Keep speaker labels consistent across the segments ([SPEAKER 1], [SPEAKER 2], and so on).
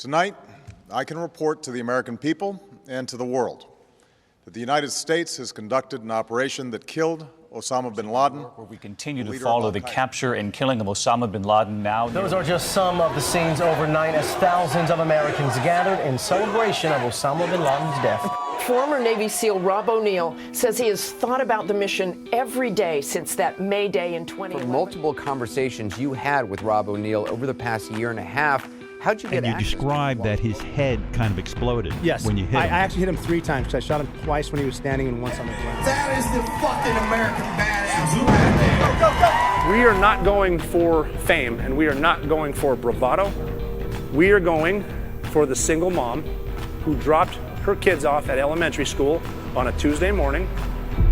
[SPEAKER 1] Tonight, I can report to the American people and to the world that the United States has conducted an operation that killed Osama bin Laden.
[SPEAKER 2] Where we continue to follow the capture and killing of Osama bin Laden now.
[SPEAKER 3] Those are just some of the scenes overnight as thousands of Americans gathered in celebration of Osama bin Laden's death.
[SPEAKER 4] Former Navy SEAL Rob O'Neill says he has thought about the mission every day since that May Day in 2011.
[SPEAKER 5] From multiple conversations you had with Rob O'Neill over the past year and a half, how'd you get
[SPEAKER 6] access? And you described that his head kind of exploded when you hit him.
[SPEAKER 7] I actually hit him 3 times because I shot him twice when he was standing and once on the ground.
[SPEAKER 8] That is the fucking American badass right there.
[SPEAKER 9] We are not going for fame and we are not going for bravado. We are going for the single mom who dropped her kids off at elementary school on a Tuesday morning,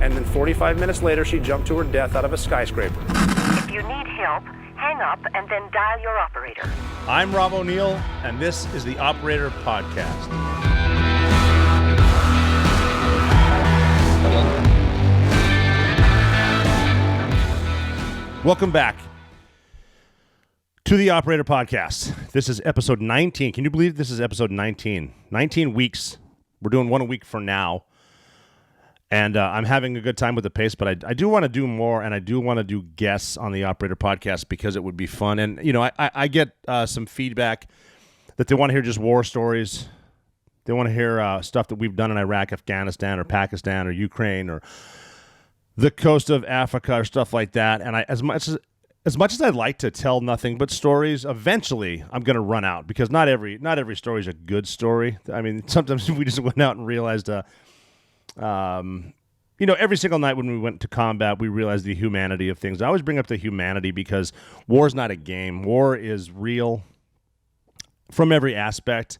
[SPEAKER 9] and then 45 minutes later she jumped to her death out of a skyscraper.
[SPEAKER 10] If you need help, hang up and then dial your operator.
[SPEAKER 11] I'm Rob O'Neill, and this is the Operator Podcast. Welcome back to the Operator Podcast. This is episode 19. Can you believe this is episode 19? 19 weeks. We're doing one a week for now. And I'm having a good time with the pace, but I do want to do more, and I do want to do guests on the Operator Podcast because it would be fun. And, you know, I get some feedback that they want to hear just war stories. They want to hear stuff that we've done in Iraq, Afghanistan, or Pakistan, or Ukraine, or the coast of Africa, or stuff like that. And as much as I'd like to tell nothing but stories, eventually I'm going to run out because not every story is a good story. I mean, sometimes we just went out and realized every single night when we went to combat, we realized the humanity of things. I always bring up the humanity because war is not a game. War is real from every aspect,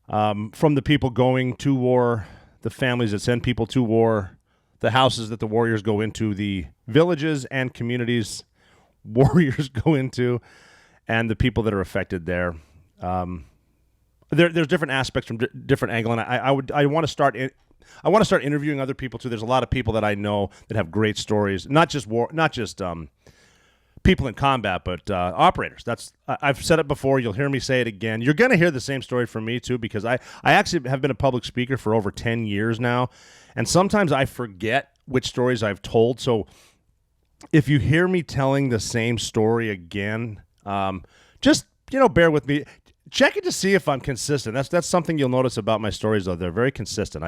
[SPEAKER 11] from the people going to war, the families that send people to war, the houses that the warriors go into, the villages and communities warriors go into, and the people that are affected there. There's different aspects from different angle, and I want to start interviewing other people too. There's a lot of people that I know that have great stories, not just people in combat, but operators. I've said it before. You'll hear me say it again. You're going to hear the same story from me too, because I actually have been a public speaker for over 10 years now, and sometimes I forget which stories I've told. So if you hear me telling the same story again, just bear with me. Check it to see if I'm consistent. That's something you'll notice about my stories, though. They're very consistent.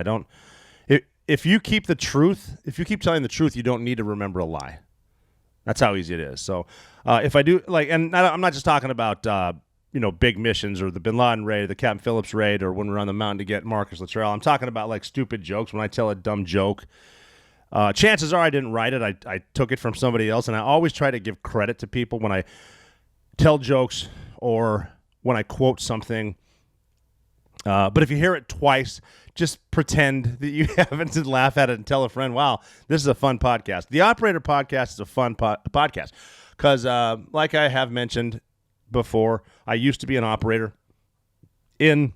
[SPEAKER 11] If you keep telling the truth, you don't need to remember a lie. That's how easy it is. So if I do, and I'm not just talking about big missions or the Bin Laden raid, or the Captain Phillips raid, or when we're on the mountain to get Marcus Luttrell. I'm talking about stupid jokes. When I tell a dumb joke, chances are I didn't write it. I took it from somebody else, and I always try to give credit to people when I tell jokes or when I quote something. But if you hear it twice, just pretend that you haven't and laugh at it and tell a friend, wow, this is a fun podcast. The Operator Podcast is a fun podcast because, like I have mentioned before, I used to be an operator in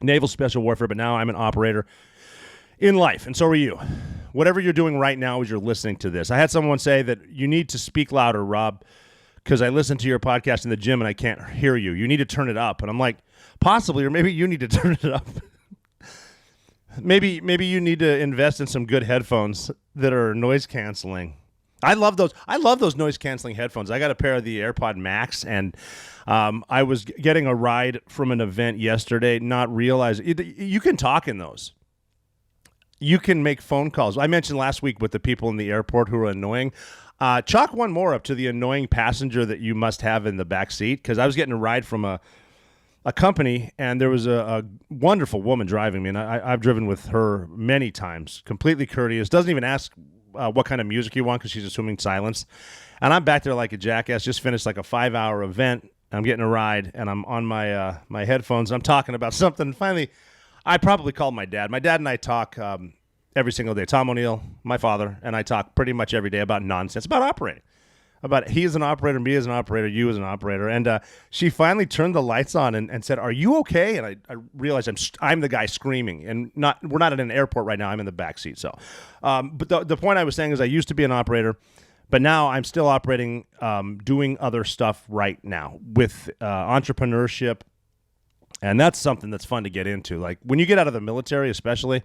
[SPEAKER 11] Naval Special Warfare, but now I'm an operator in life, and so are you. Whatever you're doing right now as you're listening to this. I had someone say that you need to speak louder, Rob, because I listen to your podcast in the gym and I can't hear you. You need to turn it up. And I'm like, possibly, or maybe you need to turn it up. maybe you need to invest in some good headphones that are noise canceling. I love those noise canceling headphones. I got a pair of the AirPod Max, and I was getting a ride from an event yesterday, not realizing you can talk in those. You can make phone calls. I mentioned last week with the people in the airport who are annoying. Chalk one more up to the annoying passenger that you must have in the back seat, because I was getting a ride from a company, and there was a wonderful woman driving me, and I've driven with her many times, completely courteous, doesn't even ask what kind of music you want because she's assuming silence. And I'm back there like a jackass, just finished like a 5-hour event. I'm getting a ride, and I'm on my headphones, and I'm talking about something. Finally, I probably called my dad. My dad and I talk every single day. Tom O'Neill, my father, and I talk pretty much every day about nonsense, about operating. About he is an operator, me as an operator, you as an operator. And she finally turned the lights on and said, "Are you okay?" And I realized I'm the guy screaming. And we're not at an airport right now. I'm in the back seat. So, but the point I was saying is I used to be an operator, but now I'm still operating, doing other stuff right now with entrepreneurship. And that's something that's fun to get into. Like when you get out of the military, especially,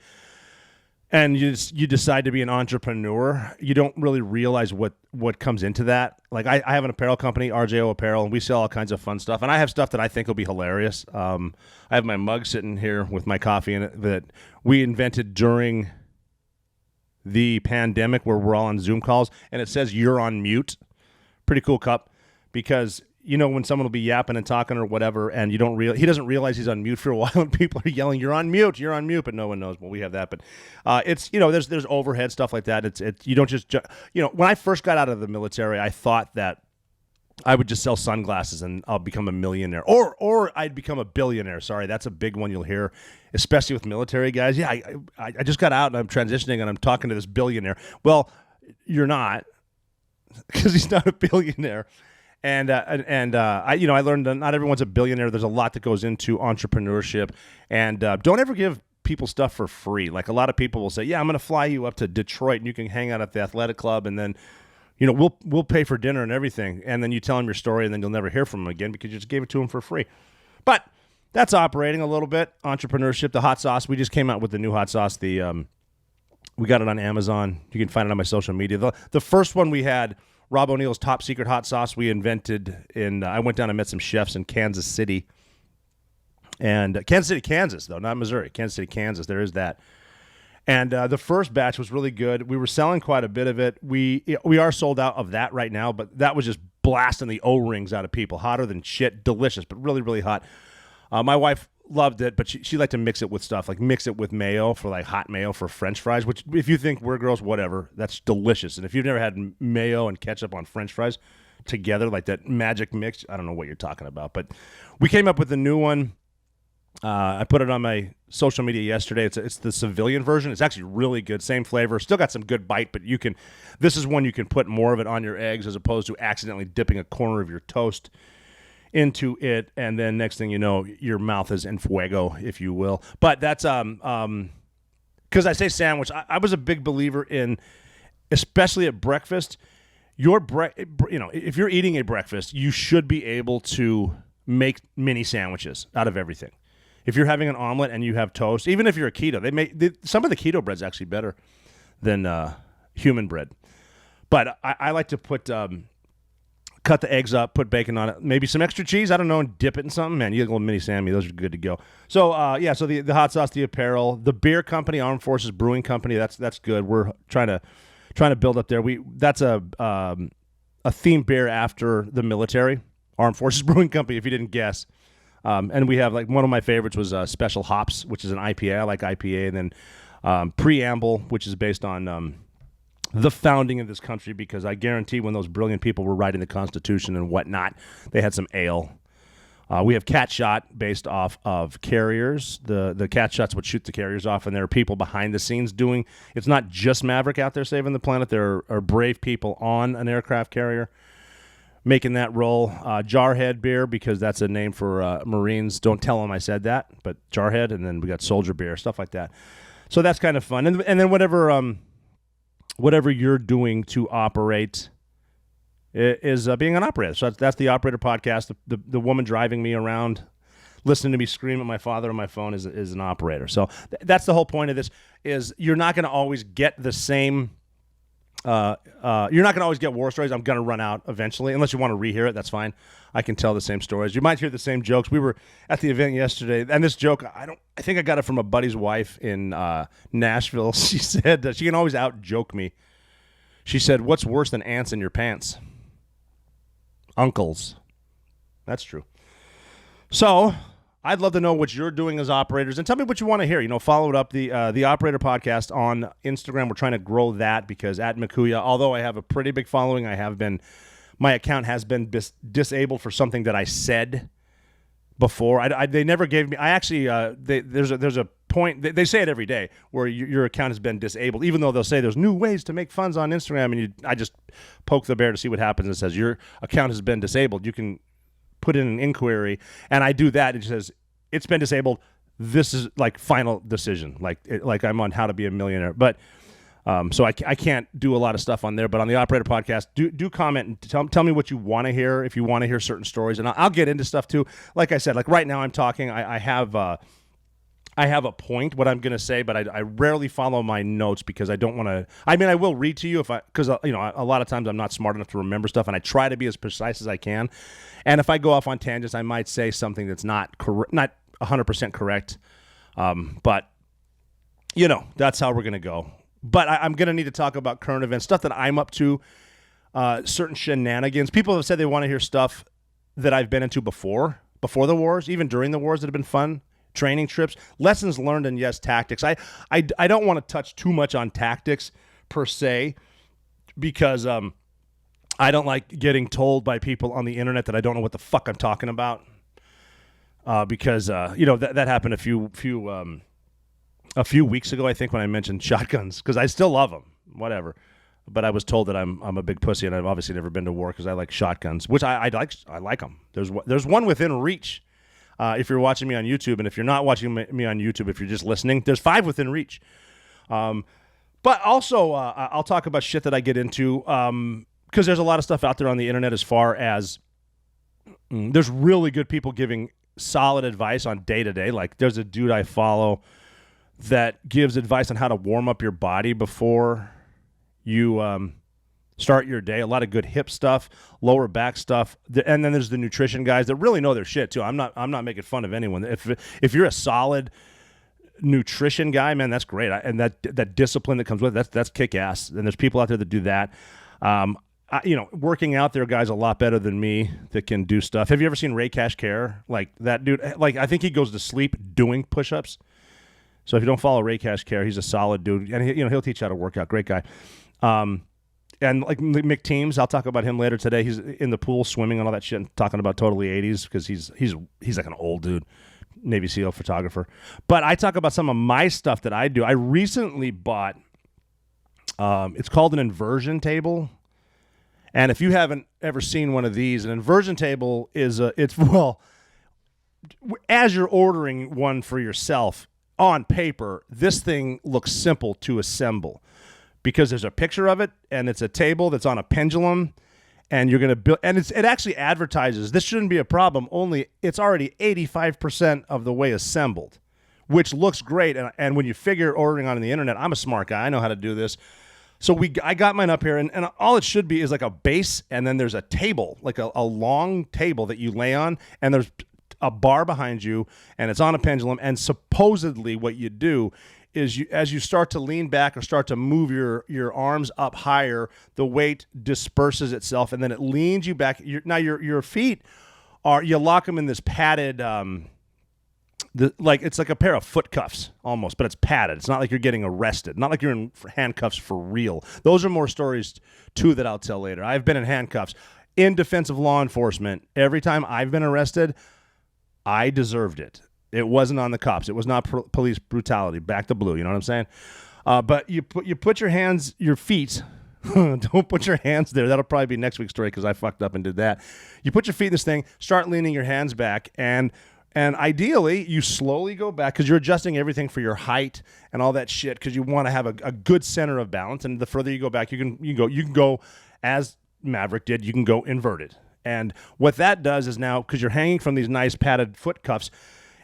[SPEAKER 11] and you decide to be an entrepreneur, you don't really realize what comes into that. Like I have an apparel company, RJO Apparel, and we sell all kinds of fun stuff. And I have stuff that I think will be hilarious. I have my mug sitting here with my coffee in it that we invented during the pandemic where we're all on Zoom calls, and it says you're on mute. Pretty cool cup, because you know when someone will be yapping and talking or whatever, and he doesn't realize he's on mute for a while, and people are yelling, "You're on mute, but no one knows. Well, we have that, but it's there's overhead stuff like that. It's you don't just when I first got out of the military, I thought that I would just sell sunglasses and I'll become a millionaire, or I'd become a billionaire. Sorry, that's a big one you'll hear, especially with military guys. Yeah, I just got out and I'm transitioning and I'm talking to this billionaire. Well, you're not, because he's not a billionaire. And I learned that not everyone's a billionaire. There's a lot that goes into entrepreneurship, and don't ever give people stuff for free. Like a lot of people will say, "Yeah, I'm going to fly you up to Detroit, and you can hang out at the athletic club, and then, we'll pay for dinner and everything." And then you tell them your story, and then you'll never hear from them again because you just gave it to them for free. But that's operating a little bit. Entrepreneurship, the hot sauce. We just came out with the new hot sauce. We got it on Amazon. You can find it on my social media. The first one we had, Rob O'Neill's top secret hot sauce, we invented I went down and met some chefs in Kansas City. And Kansas City, Kansas, though, not Missouri. Kansas City, Kansas, there is that. And the first batch was really good. We were selling quite a bit of it. We are sold out of that right now, but that was just blasting the O-rings out of people. Hotter than shit, delicious, but really, really hot. My wife loved it, but she liked to mix it with stuff, like mix it with mayo for like hot mayo for French fries, which if you think we're girls, whatever, that's delicious. And if you've never had mayo and ketchup on French fries together, like that magic mix, I don't know what you're talking about. But we came up with a new one. I put it on my social media yesterday. It's the civilian version. It's actually really good. Same flavor. Still got some good bite, but this is one you can put more of it on your eggs as opposed to accidentally dipping a corner of your toast into it, and then next thing you know, your mouth is en fuego, if you will. But that's because I say sandwich. I was a big believer in, especially at breakfast, if you're eating a breakfast, you should be able to make mini sandwiches out of everything. If you're having an omelet and you have toast, even if you're a keto, some of the keto bread's actually better than human bread. But I like to put cut the eggs up, put bacon on it, maybe some extra cheese, I don't know, and dip it in something. Man, you get a little mini Sammy. Those are good to go. So, so the hot sauce, the apparel, the beer company, Armed Forces Brewing Company, that's good. We're trying to build up there. That's a themed beer after the military, Armed Forces Brewing Company, if you didn't guess. And we have, like, one of my favorites was Special Hops, which is an IPA. I like IPA. And then Preamble, which is based on the founding of this country, because I guarantee when those brilliant people were writing the Constitution and whatnot, they had some ale. We have Cat Shot based off of carriers. The Cat Shot's what shoot the carriers off, and there are people behind the scenes doing. It's not just Maverick out there saving the planet. There are brave people on an aircraft carrier making that roll. Jarhead beer, because that's a name for Marines. Don't tell them I said that, but Jarhead. And then we got Soldier beer, stuff like that. So that's kind of fun. And then whatever you're doing to operate is being an operator. So that's the Operator Podcast. The woman driving me around, listening to me scream at my father on my phone is an operator. So that's the whole point of this, is you're not going to always get the same you're not going to always get war stories. I'm going to run out eventually, unless you want to rehear it. That's fine. I can tell the same stories. You might hear the same jokes. We were at the event yesterday, and this joke, I think I got it from a buddy's wife in Nashville. She said she can always out-joke me. She said, "What's worse than ants in your pants?" Uncles. That's true. So I'd love to know what you're doing as operators, and tell me what you want to hear. Follow it up, the Operator Podcast on Instagram. We're trying to grow that, because at Makuya, although I have a pretty big following, my account has been disabled for something that I said before. They never gave me. I actually there's a point. They say it every day where your account has been disabled, even though they'll say there's new ways to make funds on Instagram, and I just poke the bear to see what happens. It says your account has been disabled. You can put in an inquiry, and I do that. It says it's been disabled. This is like final decision, like I'm on How to Be a Millionaire. But So I can't do a lot of stuff on there, but on the Operator Podcast, do comment and tell me what you want to hear, if you want to hear certain stories, and I'll get into stuff too. Like I said, like right now I'm talking, I have a point what I'm going to say, but I rarely follow my notes because I don't want to. I mean, I will read to you because a lot of times I'm not smart enough to remember stuff, and I try to be as precise as I can. And if I go off on tangents, I might say something that's not 100% correct. But that's how we're going to go. But I'm going to need to talk about current events, stuff that I'm up to, certain shenanigans. People have said they want to hear stuff that I've been into before the wars, even during the wars that have been fun. Training trips, lessons learned, and yes, tactics. I don't want to touch too much on tactics per se because I don't like getting told by people on the internet that I don't know what the fuck I'm talking about. Because that happened a few weeks ago, I think, when I mentioned shotguns, because I still love them, whatever. But I was told that I'm a big pussy, and I've obviously never been to war because I like shotguns, which I like them. There's one within reach. If you're watching me on YouTube, and if you're not watching me on YouTube, if you're just listening, there's 5 within reach. But also, I'll talk about shit that I get into because there's a lot of stuff out there on the internet as far as there's really good people giving solid advice on day-to-day. Like there's a dude I follow that gives advice on how to warm up your body before you start your day. A lot of good hip stuff, lower back stuff, and then there's the nutrition guys that really know their shit too. I'm not making fun of anyone. If you're a solid nutrition guy, man, that's great. And that discipline that comes with it, that's kick ass. And there's people out there that do that. Working out, there are guys a lot better than me that can do stuff. Have you ever seen Ray Cash Care? Like that dude, like I think he goes to sleep doing push-ups. So if you don't follow Ray Cash Care, he's a solid dude, and he'll teach you how to work out. Great guy. And like Mick Teams, I'll talk about him later today. He's in the pool swimming and all that shit, and talking about totally 80s because he's like an old dude, Navy SEAL photographer. But I talk about some of my stuff that I do. I recently bought. It's called an inversion table, and if you haven't ever seen one of these, an inversion table is as you're ordering one for yourself on paper, this thing looks simple to assemble. Because there's a picture of it, and it's a table that's on a pendulum, and you're going to build. And it actually advertises this shouldn't be a problem. Only it's already 85% of the way assembled, which looks great. And when you figure ordering on the internet, I'm a smart guy. I know how to do this. So I got mine up here, and all it should be is like a base, and then there's a table, like a long table that you lay on, and there's a bar behind you, and it's on a pendulum. And supposedly, what you do is as you start to lean back or start to move your arms up higher, the weight disperses itself, and then it leans you back. Your feet you lock them in this padded, it's like a pair of foot cuffs almost, but it's padded. It's not like you're getting arrested, not like you're in handcuffs for real. Those are more stories too that I'll tell later. I've been in handcuffs in defense of law enforcement. Every time I've been arrested, I deserved it. It wasn't on the cops. It was not police brutality. Back to blue. You know what I'm saying? But you put your feet. Don't put your hands there. That'll probably be next week's story because I fucked up and did that. You put your feet in this thing. Start leaning your hands back, and ideally you slowly go back because you're adjusting everything for your height and all that shit because you want to have a good center of balance. And the further you go back, you can go as Maverick did. You can go inverted. And what that does is now because you're hanging from these nice padded foot cuffs.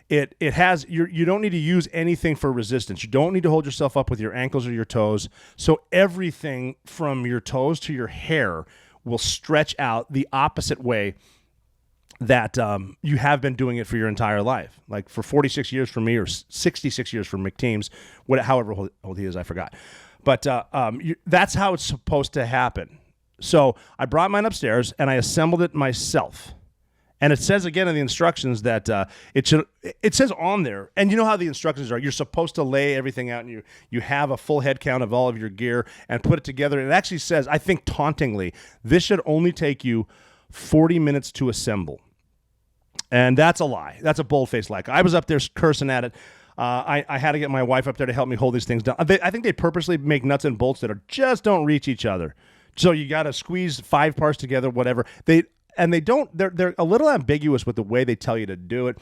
[SPEAKER 11] It has you don't need to use anything for resistance. You don't need to hold yourself up with your ankles or your toes. So everything from your toes to your hair will stretch out the opposite way that you have been doing it for your entire life. Like for 46 years for me, or 66 years for Mick Teams, however old he is, I forgot. But that's how it's supposed to happen. So I brought mine upstairs and I assembled it myself. And it says again in the instructions that it says on there, and you know how the instructions are, you're supposed to lay everything out and you have a full head count of all of your gear and put it together. And it actually says, I think tauntingly, this should only take you 40 minutes to assemble. And that's a lie. That's a bold-faced lie. I was up there cursing at it. I had to get my wife up there to help me hold these things down. I think they purposely make nuts and bolts that just don't reach each other. So you got to squeeze 5 parts together, whatever. They're a little ambiguous with the way they tell you to do it.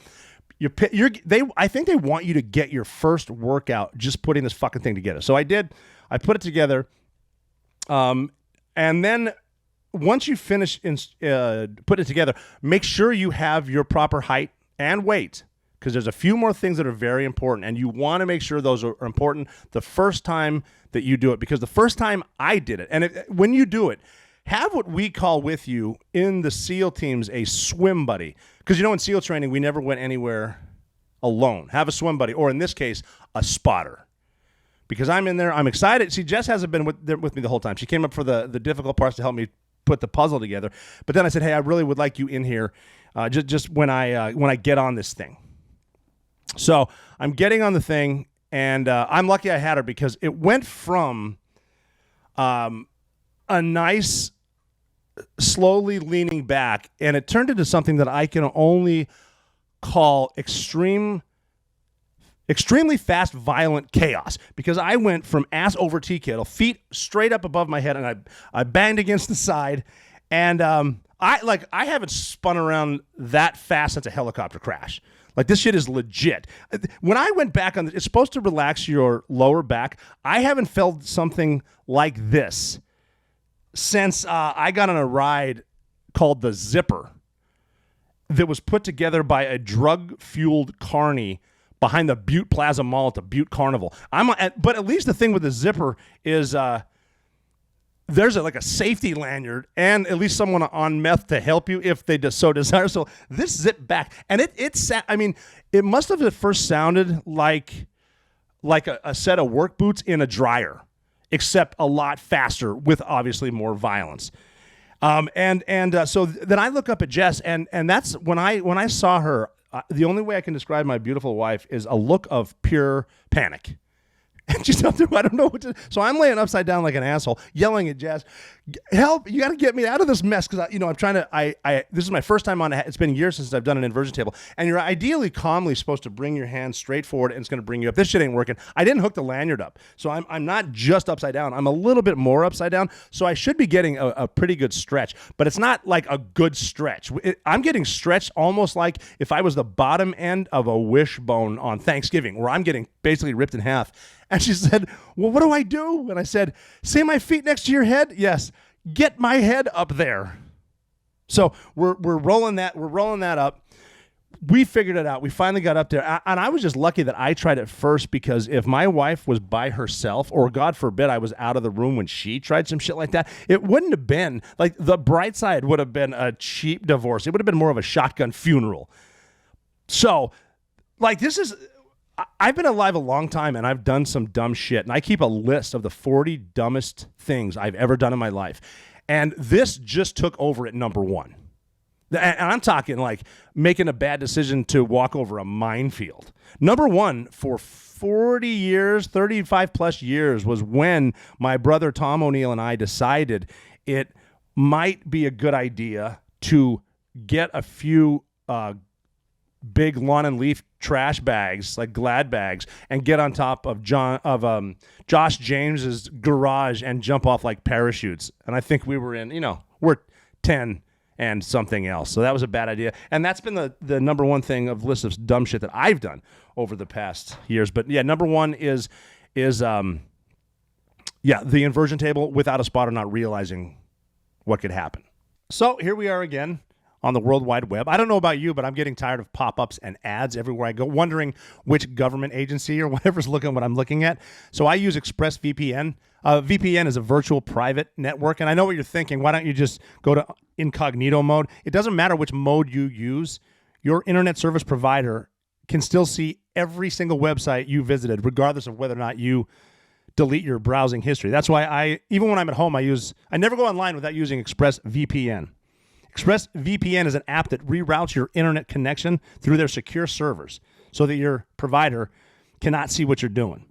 [SPEAKER 11] I think they want you to get your first workout just putting this fucking thing together. So I did. I put it together, and then once you finish put it together, make sure you have your proper height and weight, because there's a few more things that are very important, and you want to make sure those are important the first time that you do it. Because the first time I did it, and when you do it, have what we call with you in the SEAL teams a swim buddy. Because in SEAL training, we never went anywhere alone. Have a swim buddy, or in this case, a spotter. Because I'm in there, I'm excited. See, Jess hasn't been with me the whole time. She came up for the difficult parts to help me put the puzzle together. But then I said, hey, I really would like you in here just when I get on this thing. So I'm getting on the thing, and I'm lucky I had her, because it went from a nice slowly leaning back, and it turned into something that I can only call extremely fast, violent chaos, because I went from ass over tea kettle, feet straight up above my head, and I banged against the side, and I haven't spun around that fast since a helicopter crash. Like, this shit is legit. When I went back on it's supposed to relax your lower back. I haven't felt something like this since I got on a ride called the Zipper that was put together by a drug-fueled carny behind the Butte Plaza Mall at the Butte Carnival. But at least the thing with the Zipper is there's a safety lanyard and at least someone on meth to help you if they so desire. So this zipped back, and it must have at first sounded like a set of work boots in a dryer, except a lot faster with obviously more violence. So then I look up at Jess, and that's when I saw her. The only way I can describe my beautiful wife is a look of pure panic. And she's up there, I don't know what to. So I'm laying upside down like an asshole, yelling at Jess, "Help! You got to get me out of this mess!" Because I'm trying to. This is my first time on. It's been years since I've done an inversion table, and you're ideally calmly supposed to bring your hand straight forward, and it's going to bring you up. This shit ain't working. I didn't hook the lanyard up, so I'm not just upside down. I'm a little bit more upside down, so I should be getting a pretty good stretch, but it's not like a good stretch. I'm getting stretched almost like if I was the bottom end of a wishbone on Thanksgiving, where I'm getting basically ripped in half. And she said, "Well, what do I do?" And I said, "See my feet next to your head? Yes. Get my head up there." So we're rolling that up. We figured it out. We finally got up there. And I was just lucky that I tried it first, because if my wife was by herself, or God forbid I was out of the room when she tried some shit like that, it wouldn't have been like the bright side would have been a cheap divorce. It would have been more of a shotgun funeral. So I've been alive a long time, and I've done some dumb shit, and I keep a list of the 40 dumbest things I've ever done in my life, and this just took over at number one. And I'm talking like making a bad decision to walk over a minefield. Number one for 40 years, 35 plus years, was when my brother Tom O'Neill and I decided it might be a good idea to get a few big lawn and leaf trash bags, like Glad bags, and get on top of Josh James's garage and jump off like parachutes. And I think we were we're 10 and something else. So that was a bad idea. And that's been the number one thing of list of dumb shit that I've done over the past years. But yeah, number one is the inversion table without a spotter, not realizing what could happen. So here we are again on the World Wide Web. I don't know about you, but I'm getting tired of pop-ups and ads everywhere I go, wondering which government agency or whatever's looking at what I'm looking at. So I use ExpressVPN. VPN is a virtual private network, and I know what you're thinking. Why don't you just go to incognito mode? It doesn't matter which mode you use. Your internet service provider can still see every single website you visited, regardless of whether or not you delete your browsing history. That's why even when I'm at home, I never go online without using ExpressVPN. ExpressVPN is an app that reroutes your internet connection through their secure servers so that your provider cannot see what you're doing.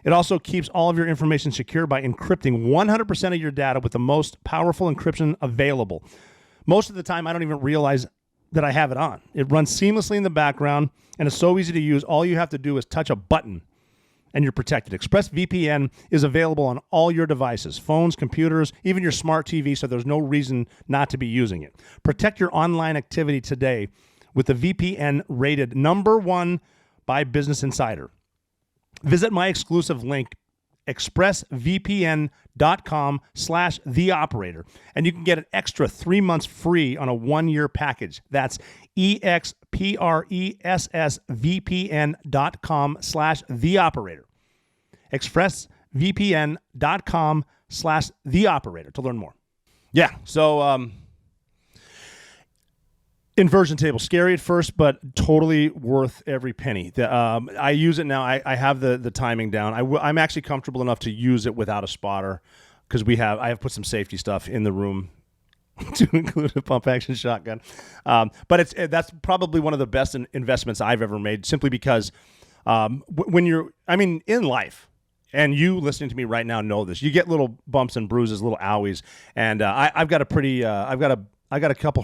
[SPEAKER 11] It also keeps all of your information secure by encrypting 100% of your data with the most powerful encryption available. Most of the time, I don't even realize that I have it on. It runs seamlessly in the background, and it's so easy to use. All you have to do is touch a button, and you're protected. ExpressVPN is available on all your devices, phones, computers, even your smart TV, so there's no reason not to be using it. Protect your online activity today with the VPN rated #1 by Business Insider. Visit my exclusive link, expressvpn.com/theoperator, and you can get an extra 3 months free on a 1-year package. That's expressvpn.com/theoperator. expressvpn.com/theoperator to learn more. Yeah, so inversion table, scary at first, but totally worth every penny. I use it now. I have the timing down. I'm actually comfortable enough to use it without a spotter because I have put some safety stuff in the room to include a pump action shotgun. But that's probably one of the best investments I've ever made, simply because when in life, and you listening to me right now know this, you get little bumps and bruises, little owies, and I've got a couple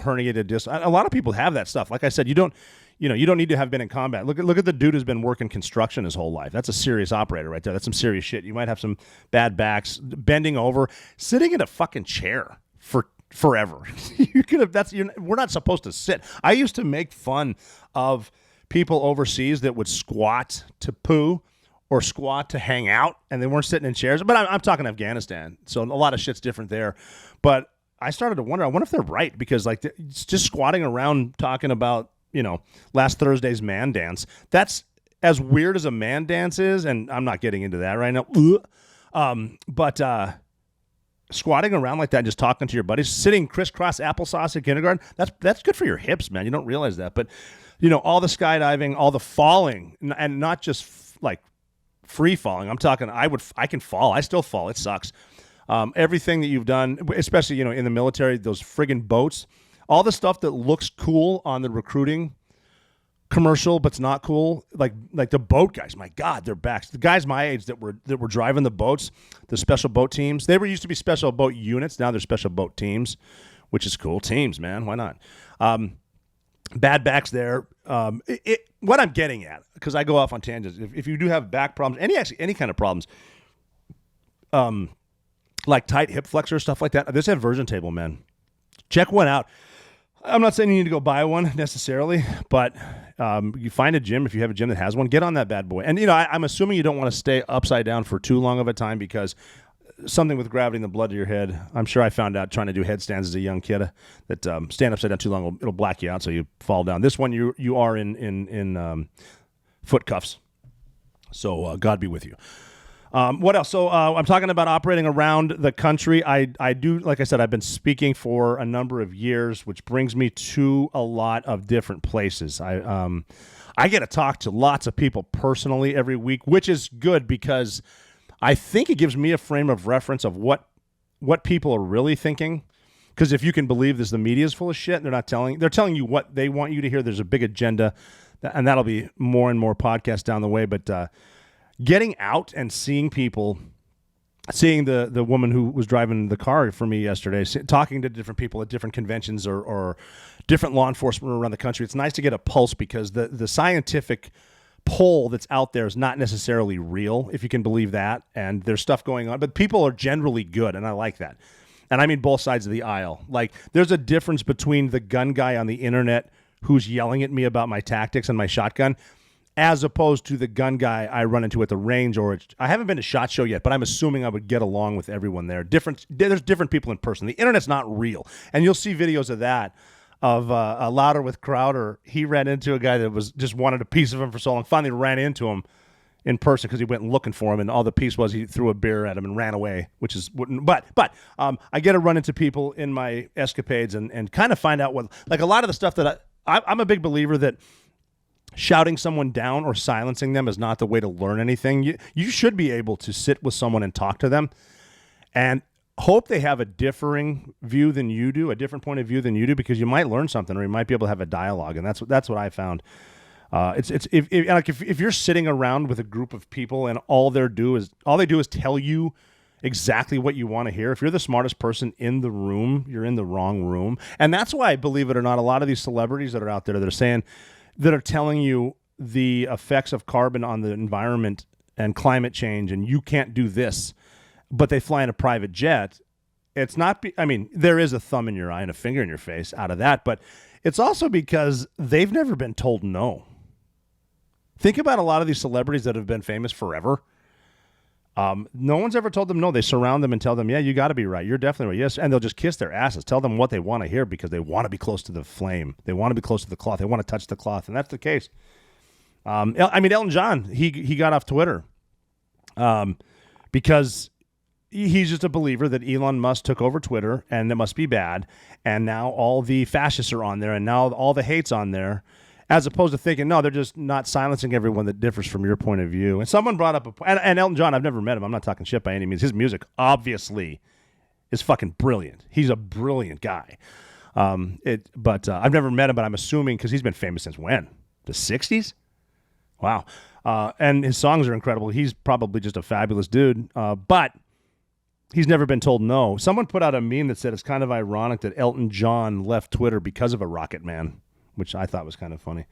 [SPEAKER 11] herniated discs. A lot of people have that stuff. Like I said, you don't need to have been in combat. Look at the dude who's been working construction his whole life. That's a serious operator right there. That's some serious shit. You might have some bad backs, bending over, sitting in a fucking chair for forever. We're not supposed to sit. I used to make fun of people overseas that would squat to poo or squat to hang out, and they weren't sitting in chairs. But I'm talking Afghanistan, so a lot of shit's different there. But I started to wonder, I wonder if they're right, because it's just squatting around talking about, last Thursday's man dance. That's as weird as a man dance is, and I'm not getting into that right now. But squatting around like that, just talking to your buddies, sitting crisscross applesauce at kindergarten, that's good for your hips, man. You don't realize that. But, all the skydiving, all the falling, and not just like free falling. I'm talking, I can fall. I still fall. It sucks. Everything that you've done, especially, in the military, those friggin' boats, all the stuff that looks cool on the recruiting commercial, but's not cool. Like the boat guys, my God, they're back. The guys my age that were driving the boats, the special boat teams, they used to be special boat units. Now they're special boat teams, which is cool. Teams, man. Why not? Bad backs there. What I'm getting at, because I go off on tangents, if you do have back problems, any kind of problems, like tight hip flexor, stuff like that, this inversion table, man, check one out. I'm not saying you need to go buy one necessarily, but you find a gym, if you have a gym that has one, get on that bad boy. And, I'm assuming you don't want to stay upside down for too long of a time, because something with gravity in the blood to your head. I'm sure I found out trying to do headstands as a young kid that stand upside down too long, it'll black you out, so you fall down. This one, you are in foot cuffs. So God be with you. What else? So I'm talking about operating around the country. I do, like I said, I've been speaking for a number of years, which brings me to a lot of different places. I get to talk to lots of people personally every week, which is good, because I think it gives me a frame of reference of what people are really thinking. Because if you can believe this, the media is full of shit. They're telling you what they want you to hear. There's a big agenda, and that'll be more and more podcasts down the way. But getting out and seeing people, seeing the woman who was driving the car for me yesterday, talking to different people at different conventions or different law enforcement around the country, it's nice to get a pulse, because the scientific poll that's out there is not necessarily real, if you can believe that, and there's stuff going on, but people are generally good, and I like that. And I mean both sides of the aisle. Like, there's a difference between the gun guy on the internet who's yelling at me about my tactics and my shotgun, as opposed to the gun guy I run into at the range, I haven't been to SHOT Show yet, but I'm assuming I would get along with everyone there. There's different people in person. The internet's not real, and you'll see videos of that, of Louder with Crowder. He ran into a guy that was just wanted a piece of him for so long, finally ran into him in person because he went looking for him, and all the piece was he threw a beer at him and ran away, which is but I get to run into people in my escapades and kind of find out what, like, a lot of the stuff that I'm a big believer that shouting someone down or silencing them is not the way to learn anything. You should be able to sit with someone and talk to them and hope they have a differing view than you do, a different point of view than you do, because you might learn something, or you might be able to have a dialogue. And that's what I found. If you're sitting around with a group of people and all they do is tell you exactly what you want to hear, if you're the smartest person in the room, you're in the wrong room. And that's why, believe it or not, a lot of these celebrities that are out there that are telling you the effects of carbon on the environment and climate change, and you can't do this, but they fly in a private jet. It's not, there is a thumb in your eye and a finger in your face out of that, but It's also because they've never been told no. Think about a lot of these celebrities that have been famous forever. No one's ever told them no. They surround them and tell them, yeah, you got to be right. You're definitely right. Yes. And they'll just kiss their asses. Tell them what they want to hear because they want to be close to the flame. They want to be close to the cloth. They want to touch the cloth. And that's the case. Elton John, he got off Twitter because he's just a believer that Elon Musk took over Twitter and it must be bad. And now all the fascists are on there and now all the hate's on there. As opposed to thinking, no, they're just not silencing everyone that differs from your point of view. And someone brought up and Elton John, I've never met him. I'm not talking shit by any means. His music obviously is fucking brilliant. He's a brilliant guy. But I've never met him, but I'm assuming because he's been famous since when? The 60s? Wow. And his songs are incredible. He's probably just a fabulous dude. But he's never been told no. Someone put out a meme that said it's kind of ironic that Elton John left Twitter because of a Rocket Man, which I thought was kind of funny.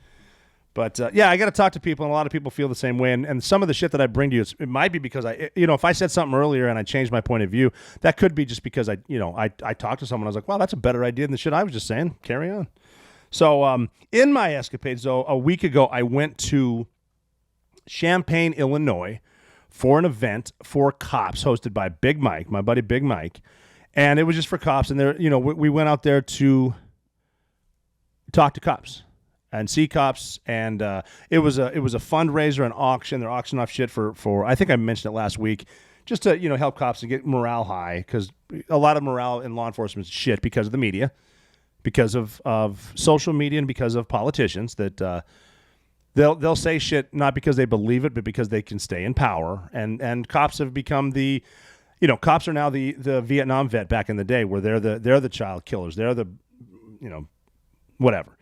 [SPEAKER 11] But, yeah, I got to talk to people, and a lot of people feel the same way. And some of the shit that I bring to you, it might be because if I said something earlier and I changed my point of view, that could be just because I talked to someone. I was like, wow, that's a better idea than the shit I was just saying. Carry on. So in my escapades, though, a week ago, I went to Champaign, Illinois, for an event for cops hosted by Big Mike, my buddy Big Mike. And it was just for cops. And there, we went out there to talk to cops and see cops, and it was a fundraiser, an auction. They're auctioning off shit for I think I mentioned it last week, just to help cops and get morale high, because a lot of morale in law enforcement is shit because of the media, because of social media, and because of politicians that they'll say shit not because they believe it, but because they can stay in power. And cops have become cops are now the Vietnam vet back in the day, where they're the child killers. They're the whatever.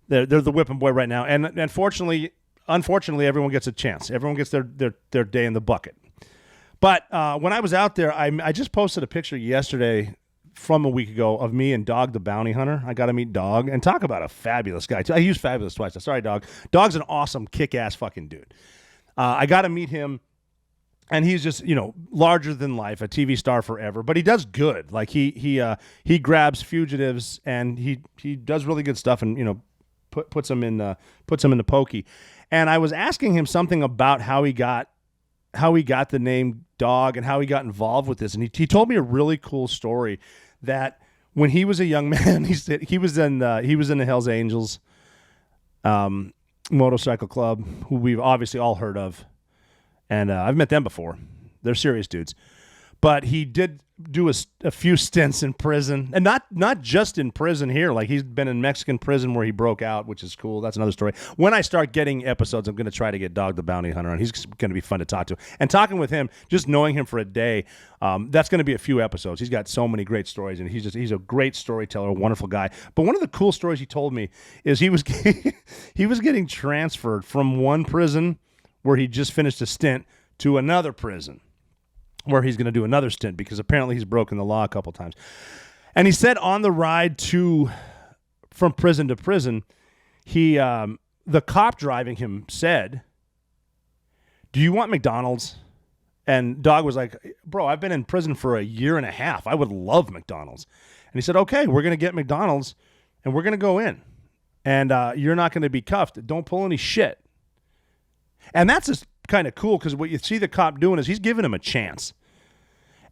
[SPEAKER 11] They're the whipping boy right now. And unfortunately, everyone gets a chance. Everyone gets their day in the bucket. But when I was out there, I just posted a picture yesterday from a week ago of me and Dog the Bounty Hunter. I got to meet Dog, and talk about a fabulous guy. I used fabulous twice. Sorry, Dog. Dog's an awesome, kick-ass fucking dude. I got to meet him. And he's just, larger than life, a TV star forever. But he does good. Like he grabs fugitives, and he does really good stuff, and puts them in the pokey. And I was asking him something about how he got the name Dog and how he got involved with this. And he told me a really cool story that when he was a young man, he said he was in the Hells Angels motorcycle club, who we've obviously all heard of. And I've met them before. They're serious dudes. But he did do a few stints in prison. And not just in prison here. Like, he's been in Mexican prison where he broke out, which is cool. That's another story. When I start getting episodes, I'm going to try to get Dog the Bounty Hunter on. He's going to be fun to talk to. And talking with him, just knowing him for a day, that's going to be a few episodes. He's got so many great stories, and he's a great storyteller, a wonderful guy. But one of the cool stories he told me is he was getting transferred from one prison where he just finished a stint to another prison where he's going to do another stint, because apparently he's broken the law a couple times. And he said on the ride from prison to prison, the cop driving him said, "Do you want McDonald's?" And Dog was like, "Bro, I've been in prison for a year and a half. I would love McDonald's." And he said, "Okay, we're going to get McDonald's and we're going to go in, and you're not going to be cuffed. Don't pull any shit." And that's just kind of cool, because what you see the cop doing is he's giving him a chance.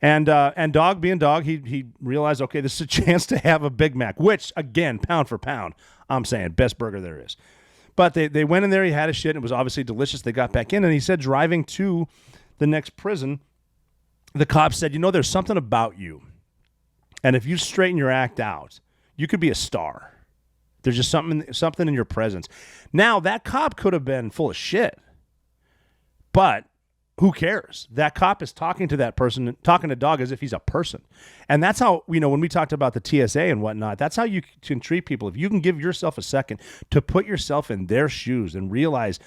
[SPEAKER 11] And Dog being Dog, he realized, okay, this is a chance to have a Big Mac, which, again, pound for pound, I'm saying, best burger there is. But they went in there, he had his shit, and it was obviously delicious. They got back in, and he said driving to the next prison, the cop said, there's something about you, and if you straighten your act out, you could be a star. There's just something in your presence. Now, that cop could have been full of shit. But who cares? That cop is talking to that person, talking to Dog as if he's a person. And that's how, when we talked about the TSA and whatnot, that's how you can treat people. If you can give yourself a second to put yourself in their shoes and realize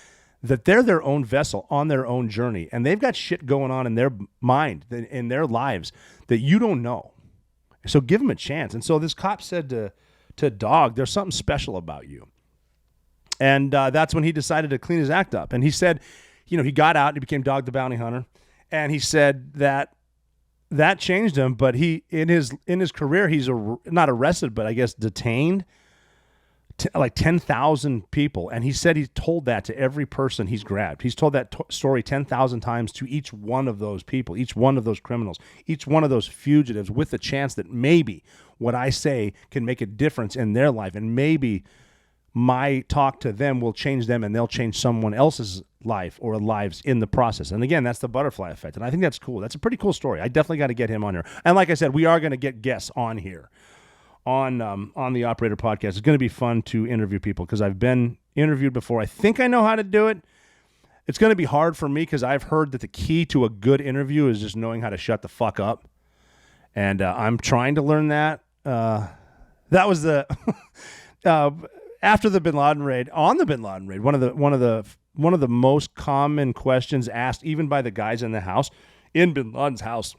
[SPEAKER 11] that they're their own vessel on their own journey, and they've got shit going on in their mind, in their lives, that you don't know. So give them a chance. And so this cop said to Dog, there's something special about you. And that's when he decided to clean his act up. And he said, he got out and he became Dog the Bounty Hunter. And he said that changed him, but he in his career, he's not arrested, but I guess detained like 10,000 people. And he said he told that to every person he's grabbed. He's told that story 10,000 times to each one of those people, each one of those criminals, each one of those fugitives, with the chance that maybe what I say can make a difference in their life. And maybe my talk to them will change them, and they'll change someone else's life or lives in the process. And again, that's the butterfly effect. And I think that's cool. That's a pretty cool story. I definitely got to get him on here. And like I said, we are going to get guests on here. On the Operator Podcast. It's going to be fun to interview people because I've been interviewed before. I think I know how to do it. It's going to be hard for me because I've heard that the key to a good interview is just knowing how to shut the fuck up. And I'm trying to learn that. That was the after the Bin Laden raid. On the Bin Laden raid, one of the most common questions asked even by the guys in the house, in Bin Laden's house,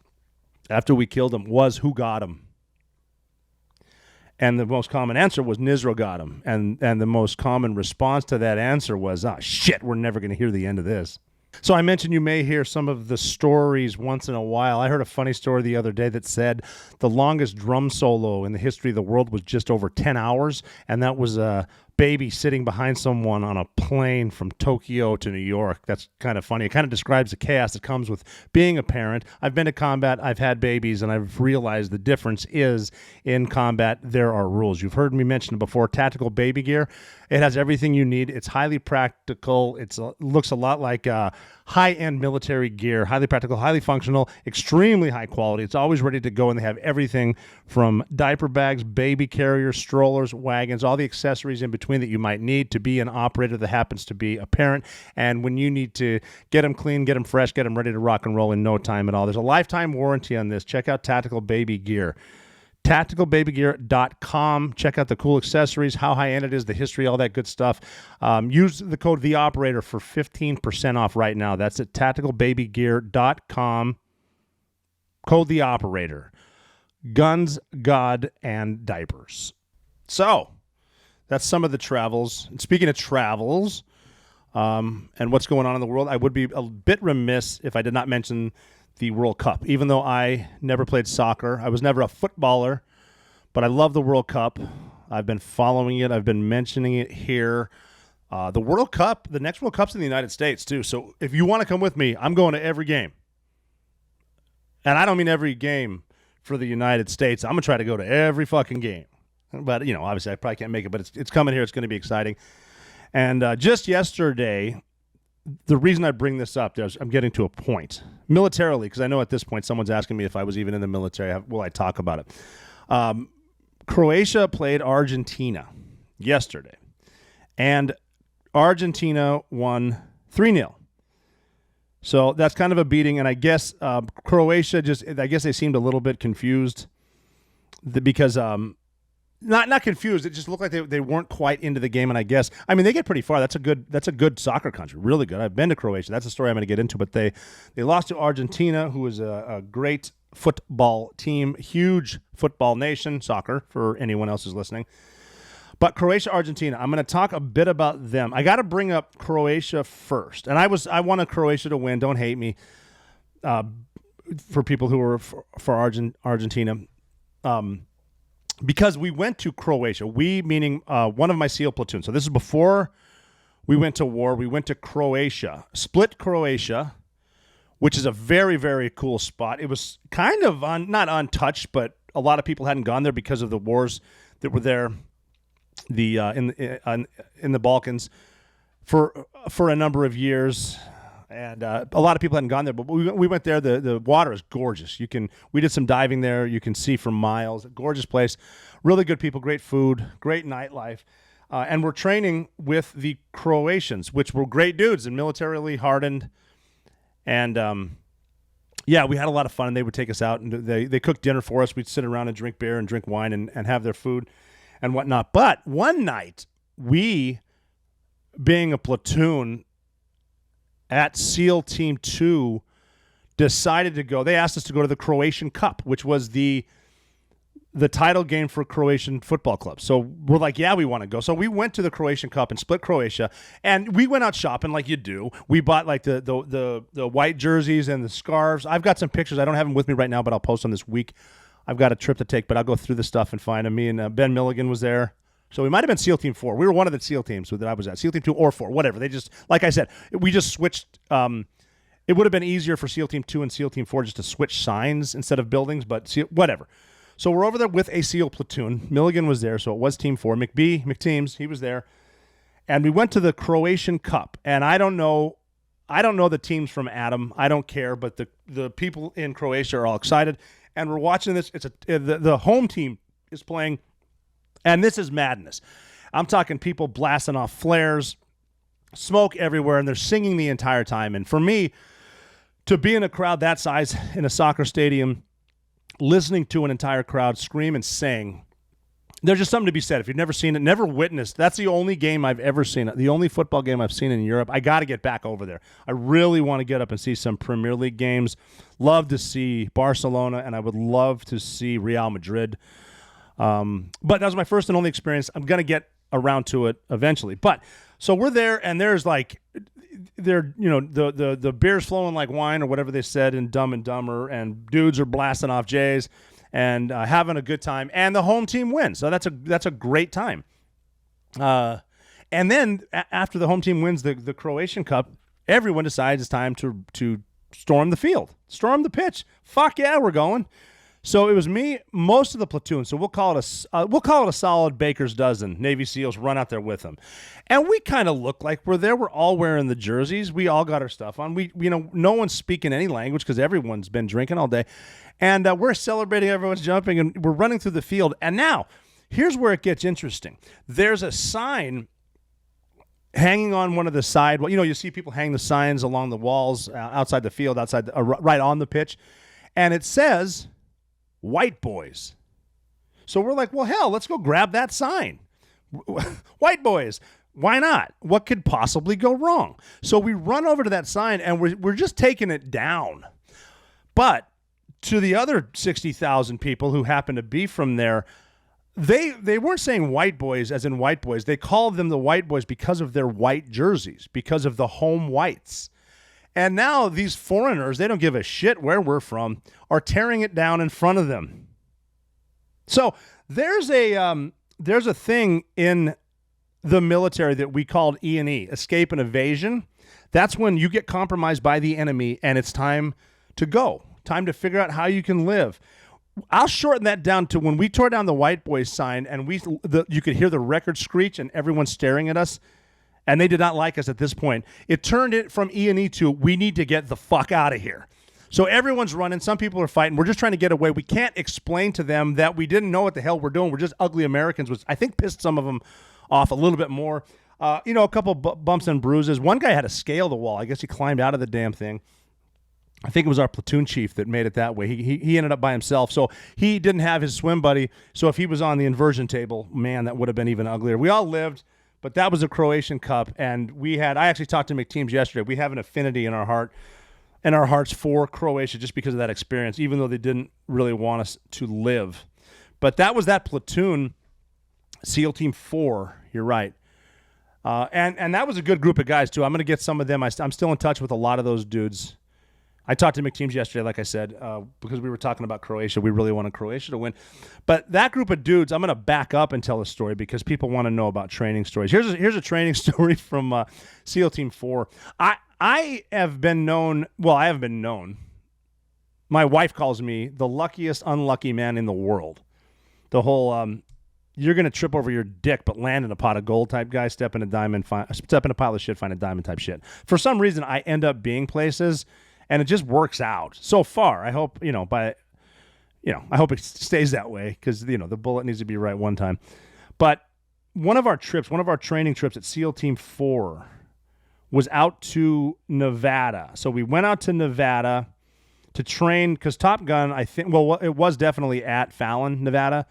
[SPEAKER 11] after we killed him, was who got him. And the most common answer was Nizro got him. And the most common response to that answer was, shit, we're never going to hear the end of this. So I mentioned you may hear some of the stories once in a while. I heard a funny story the other day that said the longest drum solo in the history of the world was just over 10 hours. And that was a baby sitting behind someone on a plane from Tokyo to New York. That's kind of funny. It kind of describes the chaos that comes with being a parent. I've been to combat, I've had babies, and I've realized the difference is in combat, there are rules. You've heard me mention it before, tactical baby gear. It has everything you need. It's highly practical. It looks a lot like high-end military gear, highly practical, highly functional, extremely high quality. It's always ready to go, and they have everything from diaper bags, baby carriers, strollers, wagons, all the accessories in between that you might need to be an operator that happens to be a parent. And when you need to get them clean, get them fresh, get them ready to rock and roll in no time at all. There's a lifetime warranty on this. Check out Tactical Baby Gear. TacticalBabyGear.com. Check out the cool accessories, how high-end it is, the history, all that good stuff. Use the code THEOPERATOR for 15% off right now. That's at TacticalBabyGear.com. Code THEOPERATOR. Guns, God, and diapers. So, that's some of the travels. And speaking of travels and what's going on in the world, I would be a bit remiss if I did not mention the World Cup. Even though I never played soccer, I was never a footballer, but I love the World Cup. I've been following it. I've been mentioning it here. The World Cup, the next World Cup's in the United States too. So if you want to come with me, I'm going to every game. And I don't mean every game for the United States. I'm going to try to go to every fucking game. But, obviously I probably can't make it, but it's coming here. It's going to be exciting. And just yesterday, the reason I bring this up, I'm getting to a point. Militarily, because I know at this point someone's asking me if I was even in the military. Will I talk about it? Croatia played Argentina yesterday, and Argentina won 3-0. So that's kind of a beating, and I guess Croatia I guess they seemed a little bit confused because not confused. It just looked like they weren't quite into the game, and I mean they get pretty far. That's a good soccer country, really good. I've been to Croatia. That's a story I'm going to get into. But they lost to Argentina, who is a great football team, huge football nation, soccer for anyone else who's listening. But Croatia, Argentina, I'm going to talk a bit about them. I got to bring up Croatia first, and I wanted Croatia to win. Don't hate me. For people who are for Argentina. Because we went to Croatia, we meaning one of my SEAL platoons. So this is before we went to war. We went to Croatia, Split, Croatia, which is a very, very cool spot. It was kind of not untouched, but a lot of people hadn't gone there because of the wars that were there, in the Balkans for a number of years. And a lot of people hadn't gone there, but we went there. The water is gorgeous. We did some diving there. You can see for miles. Gorgeous place. Really good people, great food, great nightlife. And we're training with the Croatians, which were great dudes and militarily hardened. And, we had a lot of fun. And they would take us out, and they cooked dinner for us. We'd sit around and drink beer and drink wine and have their food and whatnot. But one night, we, being a platoon at SEAL Team 2, decided to go. They asked us to go to the Croatian Cup, which was the title game for Croatian football clubs. So we're like, yeah, we want to go. So we went to the Croatian Cup in Split, Croatia, and we went out shopping like you do. We bought like the white jerseys and the scarves. I've got some pictures. I don't have them with me right now, but I'll post them this week. I've got a trip to take, but I'll go through the stuff and find them. Me and Ben Milligan was there. So we might have been SEAL Team 4. We were one of the SEAL teams that I was at. SEAL Team 2 or 4, whatever. They just, like I said, we just switched. It would have been easier for SEAL Team 2 and SEAL Team 4 just to switch signs instead of buildings, but whatever. So we're over there with a SEAL platoon. Milligan was there, so it was Team 4. McTeams, he was there. And we went to the Croatian Cup. And I don't know the teams from Adam. I don't care, but the people in Croatia are all excited. And we're watching this. The home team is playing, and this is madness. I'm talking people blasting off flares, smoke everywhere, and they're singing the entire time. And for me, to be in a crowd that size in a soccer stadium, listening to an entire crowd scream and sing, there's just something to be said. If you've never seen it, never witnessed, that's the only game I've ever seen, the only football game I've seen in Europe. I got to get back over there. I really want to get up and see some Premier League games. Love to see Barcelona, and I would love to see Real Madrid. But that was my first and only experience. I'm going to get around to it eventually. But so we're there, and there's like, the beer's flowing like wine or whatever they said in Dumb and Dumber, and dudes are blasting off J's and having a good time, and the home team wins. So that's a great time. And then after the home team wins the Croatian Cup, everyone decides it's time to storm the field, storm the pitch. Fuck yeah, we're going. So it was me, most of the platoon. So we'll call it a solid baker's dozen. Navy SEALs run out there with them, and we kind of look like we're there. We're all wearing the jerseys. We all got our stuff on. No one's speaking any language because everyone's been drinking all day, and we're celebrating. Everyone's jumping, and we're running through the field. And now, here's where it gets interesting. There's a sign hanging on one of the side. Well, you see people hang the signs along the walls outside the field, right on the pitch, and it says "White Boys." So we're like, well, hell, let's go grab that sign. White Boys. Why not? What could possibly go wrong? So we run over to that sign, and we're just taking it down. But to the other 60,000 people who happen to be from there, they weren't saying white boys as in white boys. They called them the white boys because of their white jerseys, because of the home whites. And now these foreigners, they don't give a shit where we're from, are tearing it down in front of them. So there's a thing in the military that we called E&E, escape and evasion. That's when you get compromised by the enemy and it's time to go, time to figure out how you can live. I'll shorten that down to when we tore down the white boys sign and you could hear the record screech and everyone staring at us. And they did not like us at this point. It turned it from E&E to, we need to get the fuck out of here. So everyone's running. Some people are fighting. We're just trying to get away. We can't explain to them that we didn't know what the hell we're doing. We're just ugly Americans, which I think pissed some of them off a little bit more. A couple bumps and bruises. One guy had to scale the wall. I guess he climbed out of the damn thing. I think it was our platoon chief that made it that way. He ended up by himself. So he didn't have his swim buddy. So if he was on the inversion table, man, that would have been even uglier. We all lived. But that was a Croatian Cup, and I actually talked to McTeams yesterday. We have an affinity in our hearts for Croatia just because of that experience, even though they didn't really want us to live. But that was that platoon, SEAL Team 4, you're right. And that was a good group of guys, too. I'm going to get some of them. I'm still in touch with a lot of those dudes. I talked to McTeams yesterday, like I said, because we were talking about Croatia. We really wanted Croatia to win. But that group of dudes, I'm going to back up and tell a story because people want to know about training stories. Here's a training story from SEAL Team 4. I have been known. Well, I haven't been known. My wife calls me the luckiest unlucky man in the world. The whole you're going to trip over your dick but land in a pot of gold type guy, step in a pile of shit, find a diamond type shit. For some reason, I end up being places. And it just works out so far. I hope, I hope it stays that way because, the bullet needs to be right one time. But one of our training trips at SEAL Team 4 was out to Nevada. So we went out to Nevada to train because Top Gun, I think, it was definitely at Fallon, Nevada.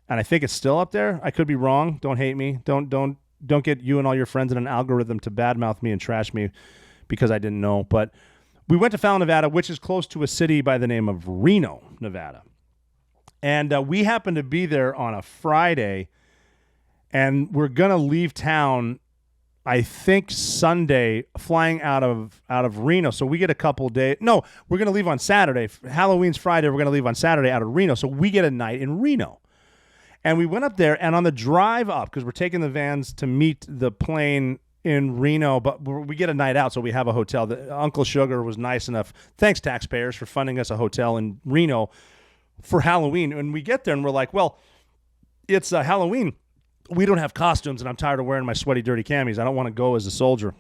[SPEAKER 11] And I think it's still up there. I could be wrong. Don't hate me. Don't get you and all your friends in an algorithm to badmouth me and trash me because I didn't know. But we went to Fallon, Nevada, which is close to a city by the name of Reno, Nevada. And we happened to be there on a Friday, and we're going to leave town, I think, Sunday, flying out of Reno. So we get a couple days. No, we're going to leave on Saturday. Halloween's Friday. We're going to leave on Saturday out of Reno. So we get a night in Reno. And we went up there, and on the drive up, because we're taking the vans to meet the plane in Reno, but we get a night out, so we have a hotel. Uncle Sugar was nice enough. Thanks, taxpayers, for funding us a hotel in Reno for Halloween. And we get there, and we're like, well, it's Halloween. We don't have costumes, and I'm tired of wearing my sweaty, dirty camis. I don't want to go as a soldier.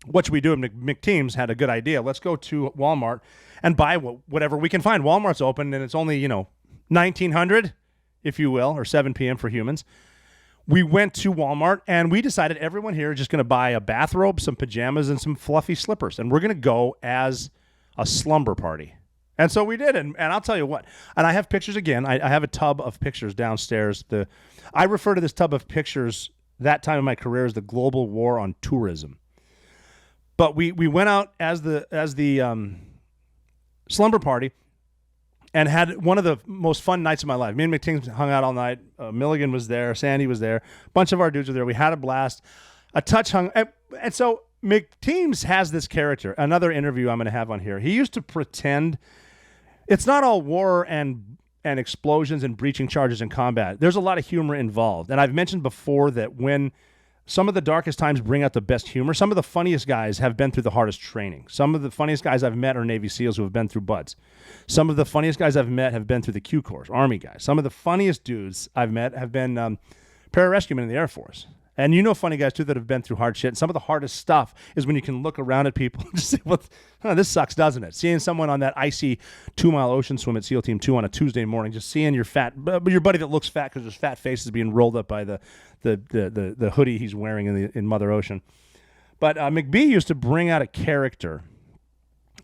[SPEAKER 11] What should we do? McTeams had a good idea. Let's go to Walmart and buy whatever we can find. Walmart's open, and it's only, 1900, if you will, or 7 p.m. for humans. We went to Walmart, and we decided everyone here is just going to buy a bathrobe, some pajamas, and some fluffy slippers, and we're going to go as a slumber party. And so we did, and I'll tell you what, and I have pictures again. I have a tub of pictures downstairs. I refer to this tub of pictures that time in my career as the global war on tourism. But we went out as the slumber party and had one of the most fun nights of my life. Me and McTeams hung out all night. Milligan was there. Sandy was there. A bunch of our dudes were there. We had a blast. And so McTeams has this character. Another interview I'm going to have on here. He used to pretend it's not all war and explosions and breaching charges and combat. There's a lot of humor involved. And I've mentioned before that when some of the darkest times bring out the best humor, some of the funniest guys have been through the hardest training. Some of the funniest guys I've met are Navy SEALs who have been through BUDS. Some of the funniest guys I've met have been through the Q Corps, Army guys. Some of the funniest dudes I've met have been pararescuemen in the Air Force. And funny guys, too, that have been through hard shit. And some of the hardest stuff is when you can look around at people and just say, well, this sucks, doesn't it? Seeing someone on that icy 2-mile ocean swim at SEAL Team 2 on a Tuesday morning, just seeing your buddy that looks fat because his fat face is being rolled up by the hoodie he's wearing in Mother Ocean. But McBee used to bring out a character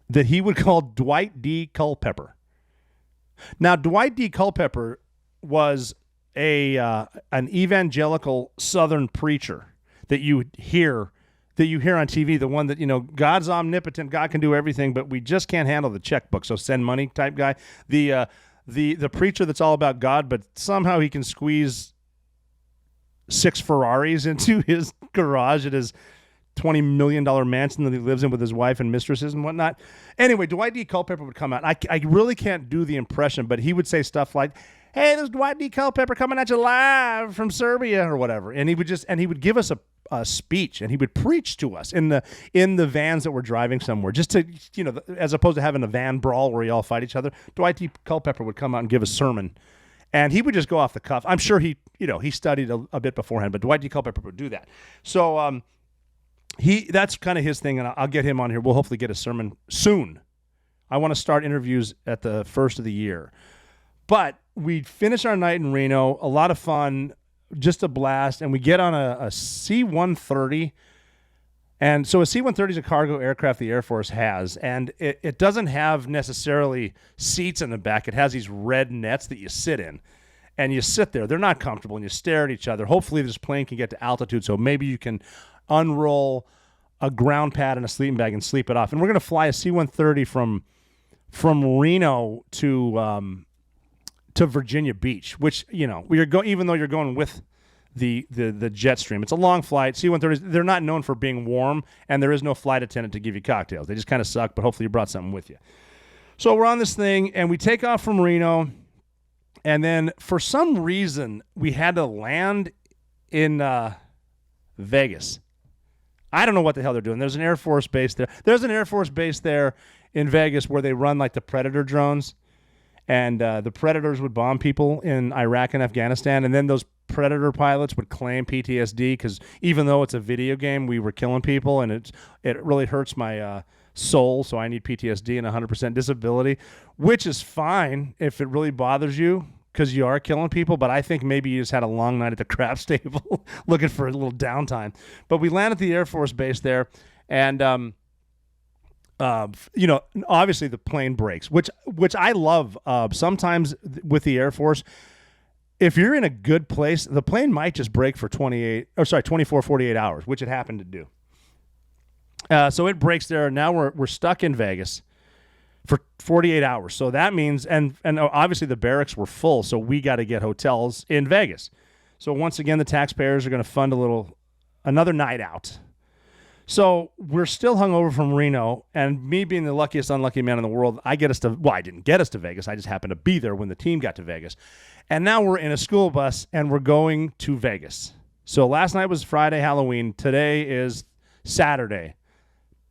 [SPEAKER 11] that he would call Dwight D. Culpepper. Now, Dwight D. Culpepper was an evangelical Southern preacher that you hear on TV, the one that, God's omnipotent, God can do everything, but we just can't handle the checkbook, so send money type guy. The preacher that's all about God, but somehow he can squeeze 6 Ferraris into his garage at his $20 million mansion that he lives in with his wife and mistresses and whatnot. Anyway, Dwight D. Culpepper would come out. I really can't do the impression, but he would say stuff like, hey, there's Dwight D. Culpepper coming at you live from Serbia or whatever. And he would give us a speech, and he would preach to us in the vans that we're driving somewhere, just to, as opposed to having a van brawl where you all fight each other. Dwight D. Culpepper would come out and give a sermon, and he would just go off the cuff. I'm sure he studied a bit beforehand, but Dwight D. Culpepper would do that. So that's kind of his thing, and I'll get him on here. We'll hopefully get a sermon soon. I want to start interviews at the first of the year. But we finish our night in Reno, a lot of fun, just a blast, and we get on a C-130. And so a C-130 is a cargo aircraft the Air Force has, and it doesn't have necessarily seats in the back. It has these red nets that you sit in, and you sit there. They're not comfortable, and you stare at each other. Hopefully this plane can get to altitude, so maybe you can unroll a ground pad and a sleeping bag and sleep it off. And we're going to fly a C-130 from Reno to Virginia Beach, which, even though you're going with the jet stream, it's a long flight. C-130s, they're not known for being warm, and there is no flight attendant to give you cocktails. They just kind of suck, but hopefully you brought something with you. So we're on this thing, and we take off from Reno, and then for some reason we had to land in Vegas. I don't know what the hell they're doing. There's an Air Force base there. There's an Air Force base there in Vegas where they run like the Predator drones. And the Predators would bomb people in Iraq and Afghanistan, and then those Predator pilots would claim PTSD because even though it's a video game, we were killing people, and it really hurts my soul, so I need PTSD and 100% disability, which is fine if it really bothers you because you are killing people, but I think maybe you just had a long night at the craps table looking for a little downtime. But we land at the Air Force base there, and obviously the plane breaks, which I love. Sometimes with the Air Force, if you're in a good place, the plane might just break for 24, 48 hours, which it happened to do. So it breaks there. Now we're stuck in Vegas for 48 hours. So that means, and obviously the barracks were full, so we got to get hotels in Vegas. So once again, the taxpayers are going to fund another night out. So we're still hungover from Reno, and me being the luckiest unlucky man in the world, I didn't get us to Vegas. I just happened to be there when the team got to Vegas. And now we're in a school bus, and we're going to Vegas. So last night was Friday, Halloween. Today is Saturday,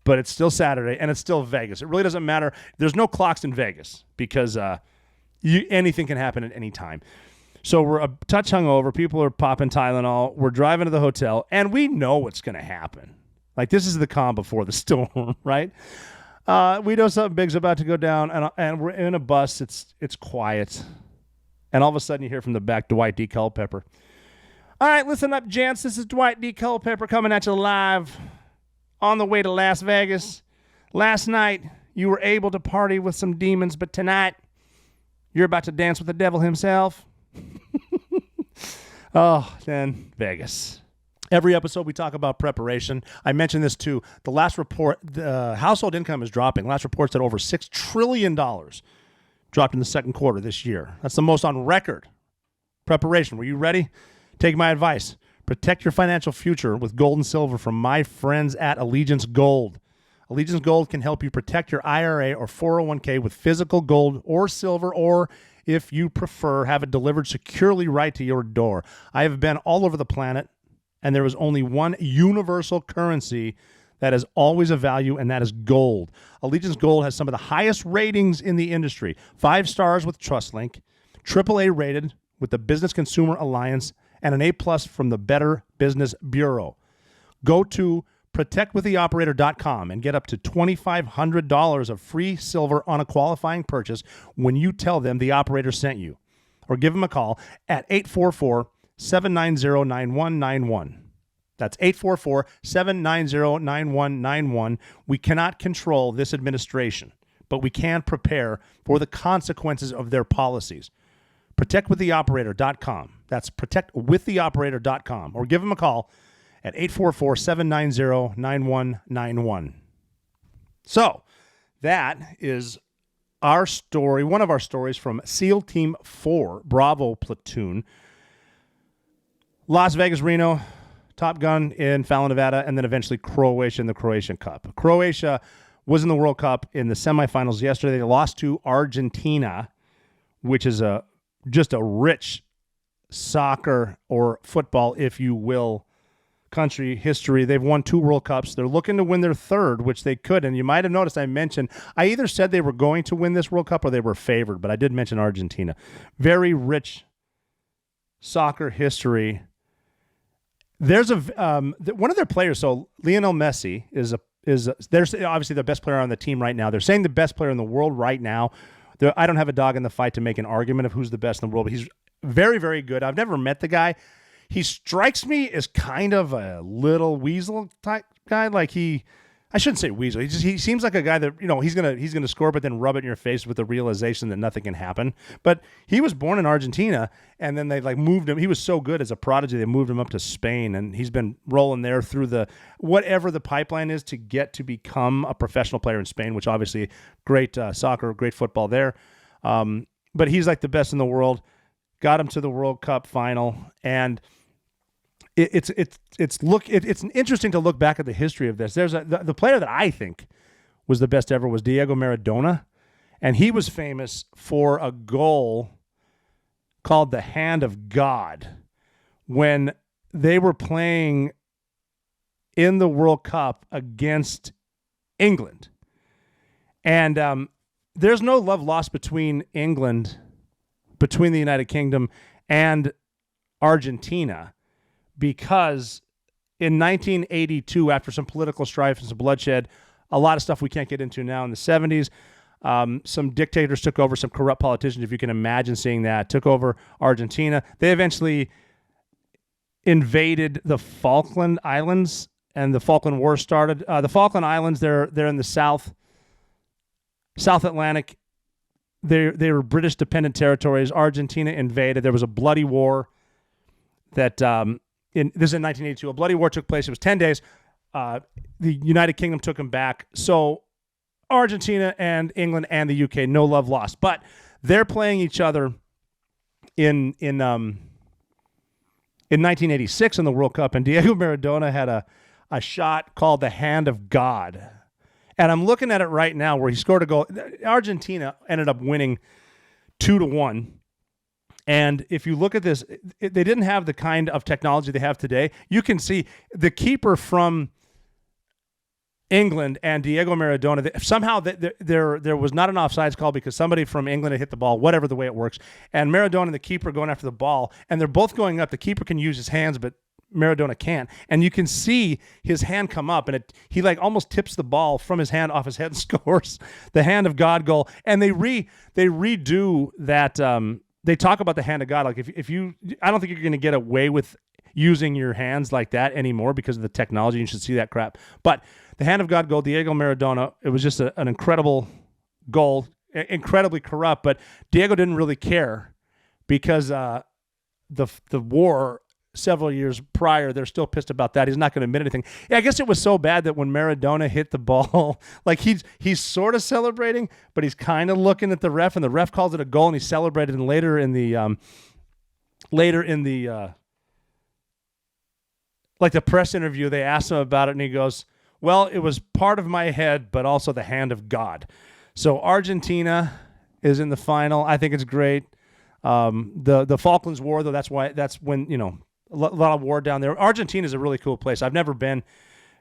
[SPEAKER 11] but it's still Saturday, and it's still Vegas. It really doesn't matter. There's no clocks in Vegas because anything can happen at any time. So we're a touch hungover. People are popping Tylenol. We're driving to the hotel, and we know what's going to happen. Like, this is the calm before the storm, right? We know something big's about to go down, and we're in a bus. It's quiet. And all of a sudden, you hear from the back, Dwight D. Culpepper. All right, listen up, gents. This is Dwight D. Culpepper coming at you live on the way to Las Vegas. Last night, you were able to party with some demons, but tonight, you're about to dance with the devil himself. Oh, then Vegas. Every episode we talk about preparation. I mentioned this too. The last report, the household income is dropping. Last report said over $6 trillion dropped in the second quarter this year. That's the most on record. Preparation. Were you ready? Take my advice. Protect your financial future with gold and silver from my friends at Allegiance Gold. Allegiance Gold can help you protect your IRA or 401k with physical gold or silver, or if you prefer, have it delivered securely right to your door. I have been all over the planet, and there is only one universal currency that is always a value, and that is gold. Allegiance Gold has some of the highest ratings in the industry. 5 stars with TrustLink, AAA rated with the Business Consumer Alliance, and an A+ from the Better Business Bureau. Go to protectwiththeoperator.com and get up to $2,500 of free silver on a qualifying purchase when you tell them the operator sent you. Or give them a call at 844-790-9191. That's 844-790-9191. We cannot control this administration, but we can prepare for the consequences of their policies. Protectwiththeoperator.com. That's protectwiththeoperator.com. Or give them a call at 844-790-9191. So that is our story, one of our stories from SEAL Team 4, Bravo Platoon. Las Vegas, Reno, Top Gun in Fallon, Nevada, and then eventually Croatia in the Croatian Cup. Croatia was in the World Cup in the semifinals yesterday. They lost to Argentina, which is just a rich soccer or football, if you will, country history. They've won 2 World Cups. They're looking to win their 3rd, which they could. And you might have noticed I mentioned, I either said they were going to win this World Cup or they were favored, but I did mention Argentina. Very rich soccer history. There's one of their players. So Lionel Messi is they're obviously the best player on the team right now. They're saying the best player in the world right now. I don't have a dog in the fight to make an argument of who's the best in the world, but he's very, very good. I've never met the guy. He strikes me as kind of a little weasel type guy. Like I shouldn't say weasel. He seems like a guy that, he's gonna score, but then rub it in your face with the realization that nothing can happen. But he was born in Argentina, and then they moved him. He was so good as a prodigy, they moved him up to Spain, and he's been rolling there through whatever the pipeline is to get to become a professional player in Spain, which obviously great soccer, great football there. But he's like the best in the world. Got him to the World Cup final, and it's interesting to look back at the history of this. There's the player that I think was the best ever was Diego Maradona, and he was famous for a goal called the Hand of God when they were playing in the World Cup against England. And there's no love lost between the United Kingdom and Argentina, because in 1982, after some political strife and some bloodshed, a lot of stuff we can't get into now in the 70s, some dictators took over, some corrupt politicians, if you can imagine seeing that, took over Argentina. They eventually invaded the Falkland Islands, and the Falkland War started. The Falkland Islands, they're in the South Atlantic. They were British dependent territories. Argentina invaded. There was a bloody war that this is in 1982. A bloody war took place. It was 10 days. The United Kingdom took them back. So Argentina and England and the UK, no love lost. But they're playing each other in 1986 in the World Cup, and Diego Maradona had a a shot called the Hand of God. And I'm looking at it right now where he scored a goal. Argentina ended up winning 2-1. And if you look at this, they didn't have the kind of technology they have today. You can see the keeper from England and Diego Maradona, somehow there was not an offsides call because somebody from England had hit the ball, whatever the way it works. And Maradona and the keeper going after the ball, and they're both going up. The keeper can use his hands, but Maradona can't. And you can see his hand come up, and he like almost tips the ball from his hand off his head and scores the Hand of God goal. And they redo that. They talk about the Hand of God. Like if you, I don't think you're going to get away with using your hands like that anymore because of the technology. You should see that crap. But the Hand of God goal, Diego Maradona, it was just an incredible goal, incredibly corrupt. But Diego didn't really care because the war several years prior, they're still pissed about that. He's not going to admit anything. Yeah, I guess it was so bad that when Maradona hit the ball, like he's sort of celebrating, but he's kind of looking at the ref, and the ref calls it a goal, and he celebrated. And later in the like the press interview, they asked him about it, and he goes, "Well, it was part of my head, but also the hand of God." So Argentina is in the final. I think it's great. The Falklands War, though, that's when, you know, a lot of war down there. Argentina is a really cool place. I've never been.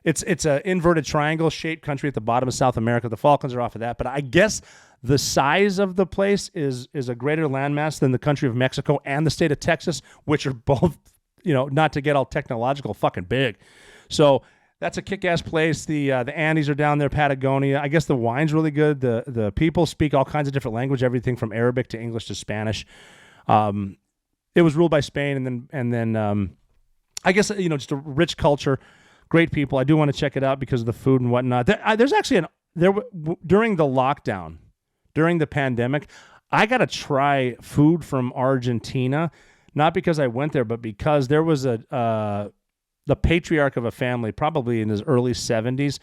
[SPEAKER 11] It's an inverted triangle shaped country at the bottom of South America. The Falklands are off of that, but I guess the size of the place is a greater landmass than the country of Mexico and the state of Texas, which are both, you know, not to get all technological, fucking big. So that's a kick-ass place. The Andes are down there, Patagonia. I guess the wine's really good. The people speak all kinds of different language, everything from Arabic to English to Spanish. It was ruled by Spain, and then I guess, you know, just a rich culture, great people. I do want to check it out because of the food and whatnot. There's actually during the lockdown, during the pandemic, I got to try food from Argentina, not because I went there, but because there was the patriarch of a family, probably in his early 70s,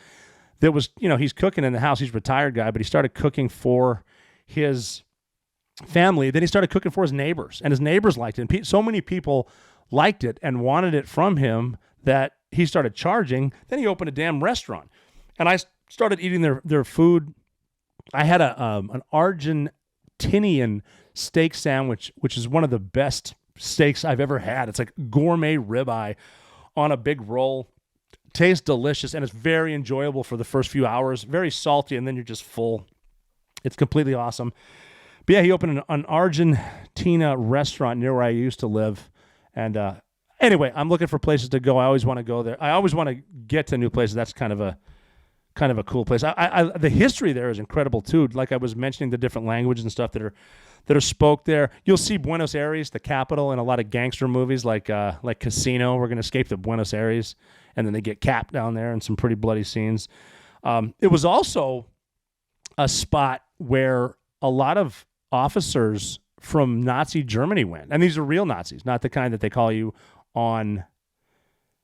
[SPEAKER 11] that was, you know, he's cooking in the house. He's a retired guy, but he started cooking for his family. Then he started cooking for his neighbors, and his neighbors liked it. And so many people liked it and wanted it from him that he started charging. Then he opened a damn restaurant, and I started eating their food. I had an Argentinian steak sandwich, which is one of the best steaks I've ever had. It's like gourmet ribeye on a big roll. Tastes delicious, and it's very enjoyable for the first few hours. Very salty, and then you're just full. It's completely awesome. But yeah, he opened an Argentina restaurant near where I used to live. And anyway, I'm looking for places to go. I always want to go there. I always want to get to new places. That's kind of a cool place. The history there is incredible too. Like I was mentioning, the different languages and stuff that are spoke there. You'll see Buenos Aires, the capital, in a lot of gangster movies like Casino. We're going to escape to Buenos Aires, and then they get capped down there and some pretty bloody scenes. It was also a spot where a lot of officers from Nazi Germany went. And these are real Nazis, not the kind that they call you on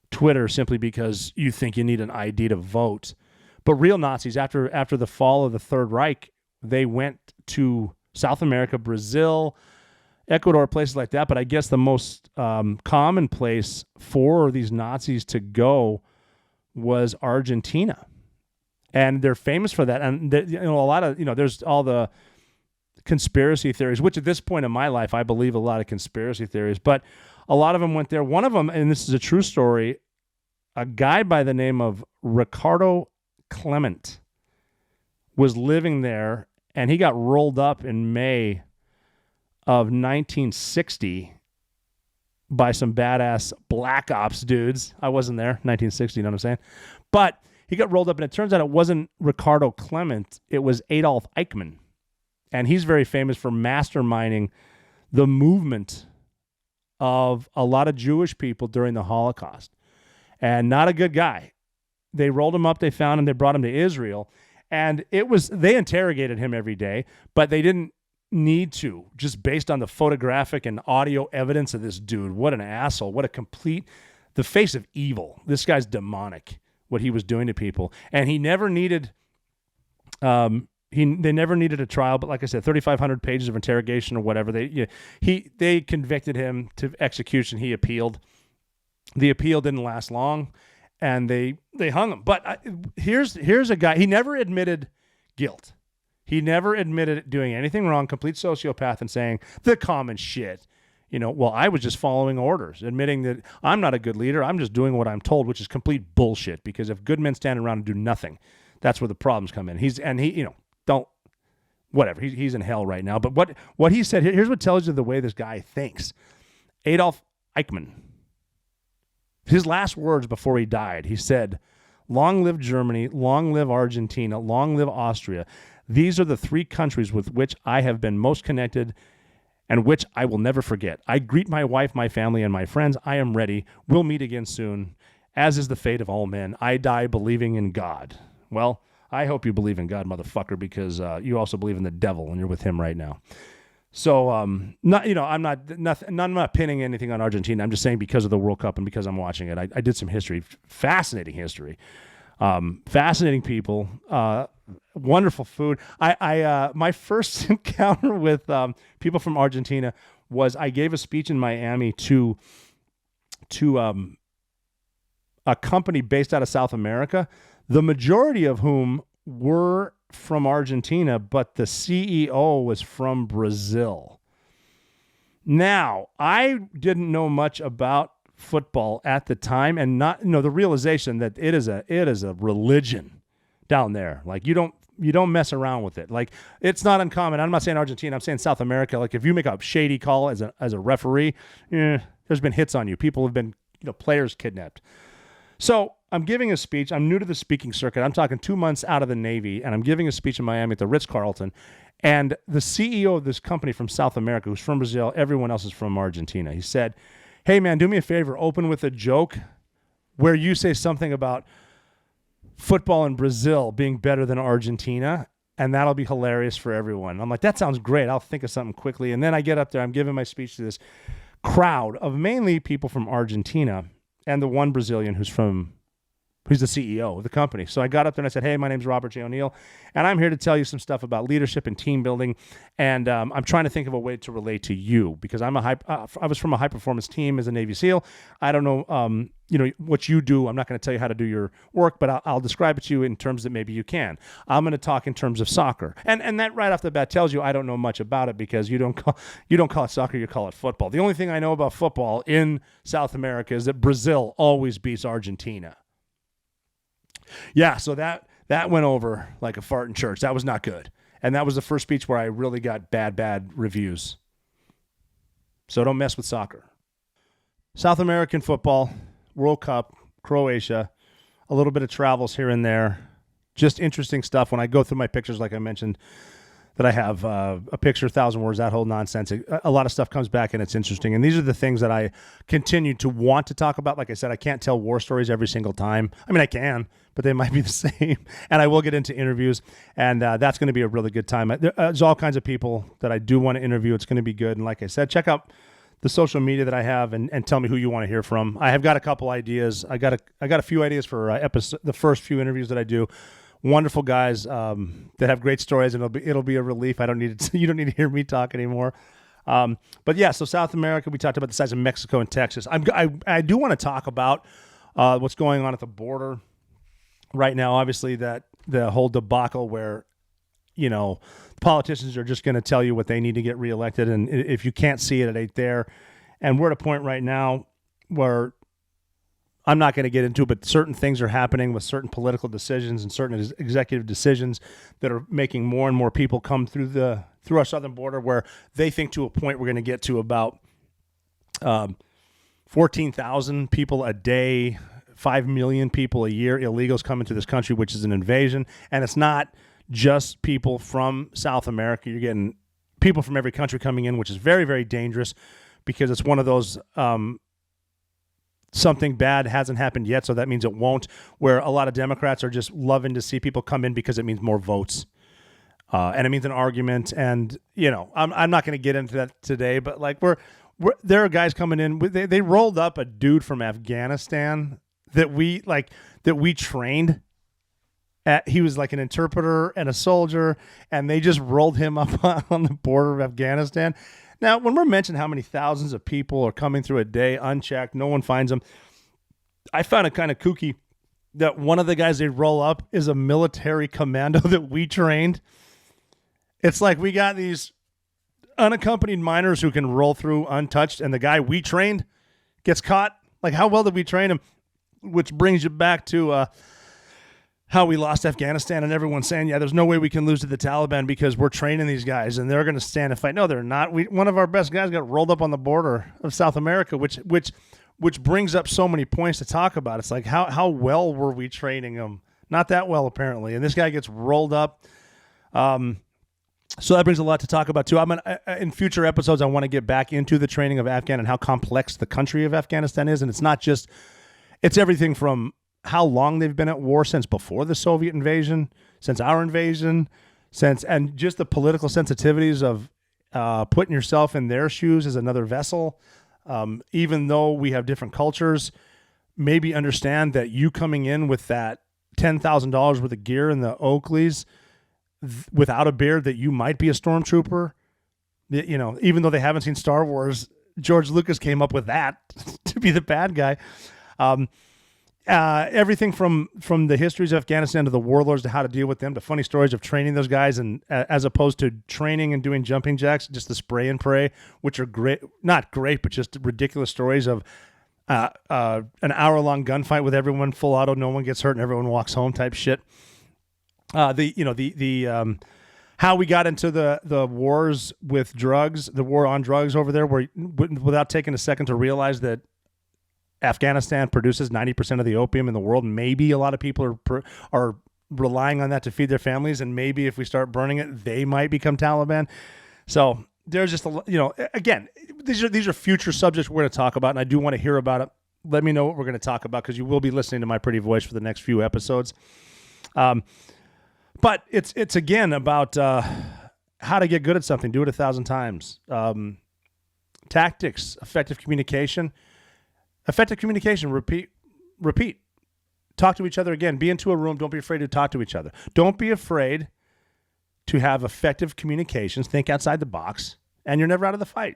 [SPEAKER 11] Twitter simply because you think you need an ID to vote. But real Nazis, after the fall of the Third Reich, they went to South America, Brazil, Ecuador, places like that. But I guess the most common place for these Nazis to go was Argentina. And they're famous for that. And you know, a lot of, you know, there's all the conspiracy theories, which at this point in my life, I believe a lot of conspiracy theories, but a lot of them went there. One of them, and this is a true story, a guy by the name of Ricardo Clement was living there, and he got rolled up in May of 1960 by some badass black ops dudes. I wasn't there, 1960, you know what I'm saying? But he got rolled up, and it turns out it wasn't Ricardo Clement, it was Adolf Eichmann. And he's very famous for masterminding the movement of a lot of Jewish people during the Holocaust. And not a good guy. They rolled him up, they found him, they brought him to Israel. And they interrogated him every day, but they didn't need to, just based on the photographic and audio evidence of this dude. What an asshole. What the face of evil. This guy's demonic, what he was doing to people. And he never needed... They never needed a trial, but like I said, 3,500 pages of interrogation or whatever. They convicted him to execution. He appealed. The appeal didn't last long, and they hung him. But here's a guy. He never admitted guilt. He never admitted doing anything wrong. Complete sociopath and saying the common shit. Well, I was just following orders, admitting that I'm not a good leader. I'm just doing what I'm told, which is complete bullshit. Because if good men stand around and do nothing, that's where the problems come in. He's in hell right now. But what he said, here's what tells you the way this guy thinks. Adolf Eichmann, his last words before he died, he said, "Long live Germany, long live Argentina, long live Austria. These are the three countries with which I have been most connected and which I will never forget. I greet my wife, my family, and my friends. I am ready. We'll meet again soon. As is the fate of all men, I die believing in God." Well, I hope you believe in God, motherfucker, because you also believe in the devil, and you're with him right now. So, I'm not pinning anything on Argentina. I'm just saying because of the World Cup and because I'm watching it, I did some history, fascinating history, fascinating people, wonderful food. My first encounter with people from Argentina was I gave a speech in Miami to a company based out of South America, the majority of whom were from Argentina, but the CEO was from Brazil. Now, I didn't know much about football at the time, and not the realization that it is a religion down there. Like you don't mess around with it. Like it's not uncommon. I'm not saying Argentina. I'm saying South America. Like if you make a shady call as a referee, there's been hits on you. People have been players kidnapped. So I'm giving a speech. I'm new to the speaking circuit. I'm talking 2 months out of the Navy, and I'm giving a speech in Miami at the Ritz-Carlton. And the CEO of this company from South America, who's from Brazil, everyone else is from Argentina. He said, "Hey, man, do me a favor. Open with a joke where you say something about football in Brazil being better than Argentina, and that'll be hilarious for everyone." I'm like, that sounds great. I'll think of something quickly. And then I get up there. I'm giving my speech to this crowd of mainly people from Argentina and the one Brazilian who's the CEO of the company. So I got up there and I said, "Hey, my name's Robert J. O'Neill, and I'm here to tell you some stuff about leadership and team building. And I'm trying to think of a way to relate to you because I was from a high performance team as a Navy SEAL. I don't know, what you do. I'm not going to tell you how to do your work, but I'll describe it to you in terms that maybe you can. I'm going to talk in terms of soccer, and that right off the bat tells you I don't know much about it because you don't call it soccer, you call it football. The only thing I know about football in South America is that Brazil always beats Argentina." Yeah, so that went over like a fart in church. That was not good. And that was the first speech where I really got bad reviews. So don't mess with soccer. South American football, World Cup, Croatia, a little bit of travels here and there. Just interesting stuff. When I go through my pictures, like I mentioned, that I have a picture, 1,000 words, that whole nonsense. A lot of stuff comes back and it's interesting. And these are the things that I continue to want to talk about. Like I said, I can't tell war stories every single time. I mean, I can, but they might be the same. And I will get into interviews, and that's going to be a really good time. There's all kinds of people that I do want to interview. It's going to be good. And like I said, check out the social media that I have and tell me who you want to hear from. I have got a couple ideas. I got a few ideas for the first few interviews that I do. Wonderful guys that have great stories, and it'll be a relief. You don't need to hear me talk anymore. But yeah, so South America, we talked about the size of Mexico and Texas. I do want to talk about what's going on at the border right now. Obviously, that the whole debacle where politicians are just going to tell you what they need to get reelected, and if you can't see it, it ain't there. And we're at a point right now where I'm not going to get into it, but certain things are happening with certain political decisions and certain executive decisions that are making more and more people come through our southern border, where they think to a point we're going to get to about 14,000 people a day, 5 million people a year, illegals coming to this country, which is an invasion. And it's not just people from South America. You're getting people from every country coming in, which is very, very dangerous because it's one of those something bad hasn't happened yet, so that means it won't, where a lot of Democrats are just loving to see people come in because it means more votes. And it means an argument. And, I'm not going to get into that today, but like there are guys coming in. They rolled up a dude from Afghanistan that we trained. He was like an interpreter and a soldier, and they just rolled him up on the border of Afghanistan. Now, when we're mentioning how many thousands of people are coming through a day unchecked, no one finds them, I found it kind of kooky that one of the guys they roll up is a military commando that we trained. It's like we got these unaccompanied minors who can roll through untouched, and the guy we trained gets caught. Like, how well did we train him? Which brings you back to how we lost Afghanistan, and everyone's saying, yeah, there's no way we can lose to the Taliban because we're training these guys and they're going to stand and fight. No, they're not. One of our best guys got rolled up on the border of South America, which brings up so many points to talk about. It's like, how well were we training them? Not that well, apparently. And this guy gets rolled up. So that brings a lot to talk about, too. In future episodes, I want to get back into the training of Afghan and how complex the country of Afghanistan is. And it's not just, it's everything from how long they've been at war since before the Soviet invasion, since our invasion, and just the political sensitivities of putting yourself in their shoes as another vessel. Even though we have different cultures, maybe understand that you coming in with that $10,000 worth of gear in the Oakleys, without a beard, that you might be a stormtrooper. You know, even though they haven't seen Star Wars, George Lucas came up with that to be the bad guy. Everything from the histories of Afghanistan to the warlords to how to deal with them to funny stories of training those guys, and as opposed to training and doing jumping jacks, just the spray and pray, which are great, not great, but just ridiculous stories of an hour-long gunfight with everyone full auto, no one gets hurt, and everyone walks home type shit. How we got into the wars with drugs, the war on drugs over there, where without taking a second to realize that Afghanistan produces 90% of the opium in the world. Maybe a lot of people are relying on that to feed their families, and maybe if we start burning it, they might become Taliban. So there's just again, these are future subjects we're going to talk about, and I do want to hear about it. Let me know what we're going to talk about, because you will be listening to my pretty voice for the next few episodes. But it's again about how to get good at something. Do it 1,000 times. Tactics, effective communication. Effective communication, repeat. Talk to each other again. Be into a room. Don't be afraid to talk to each other. Don't be afraid to have effective communications. Think outside the box, and you're never out of the fight.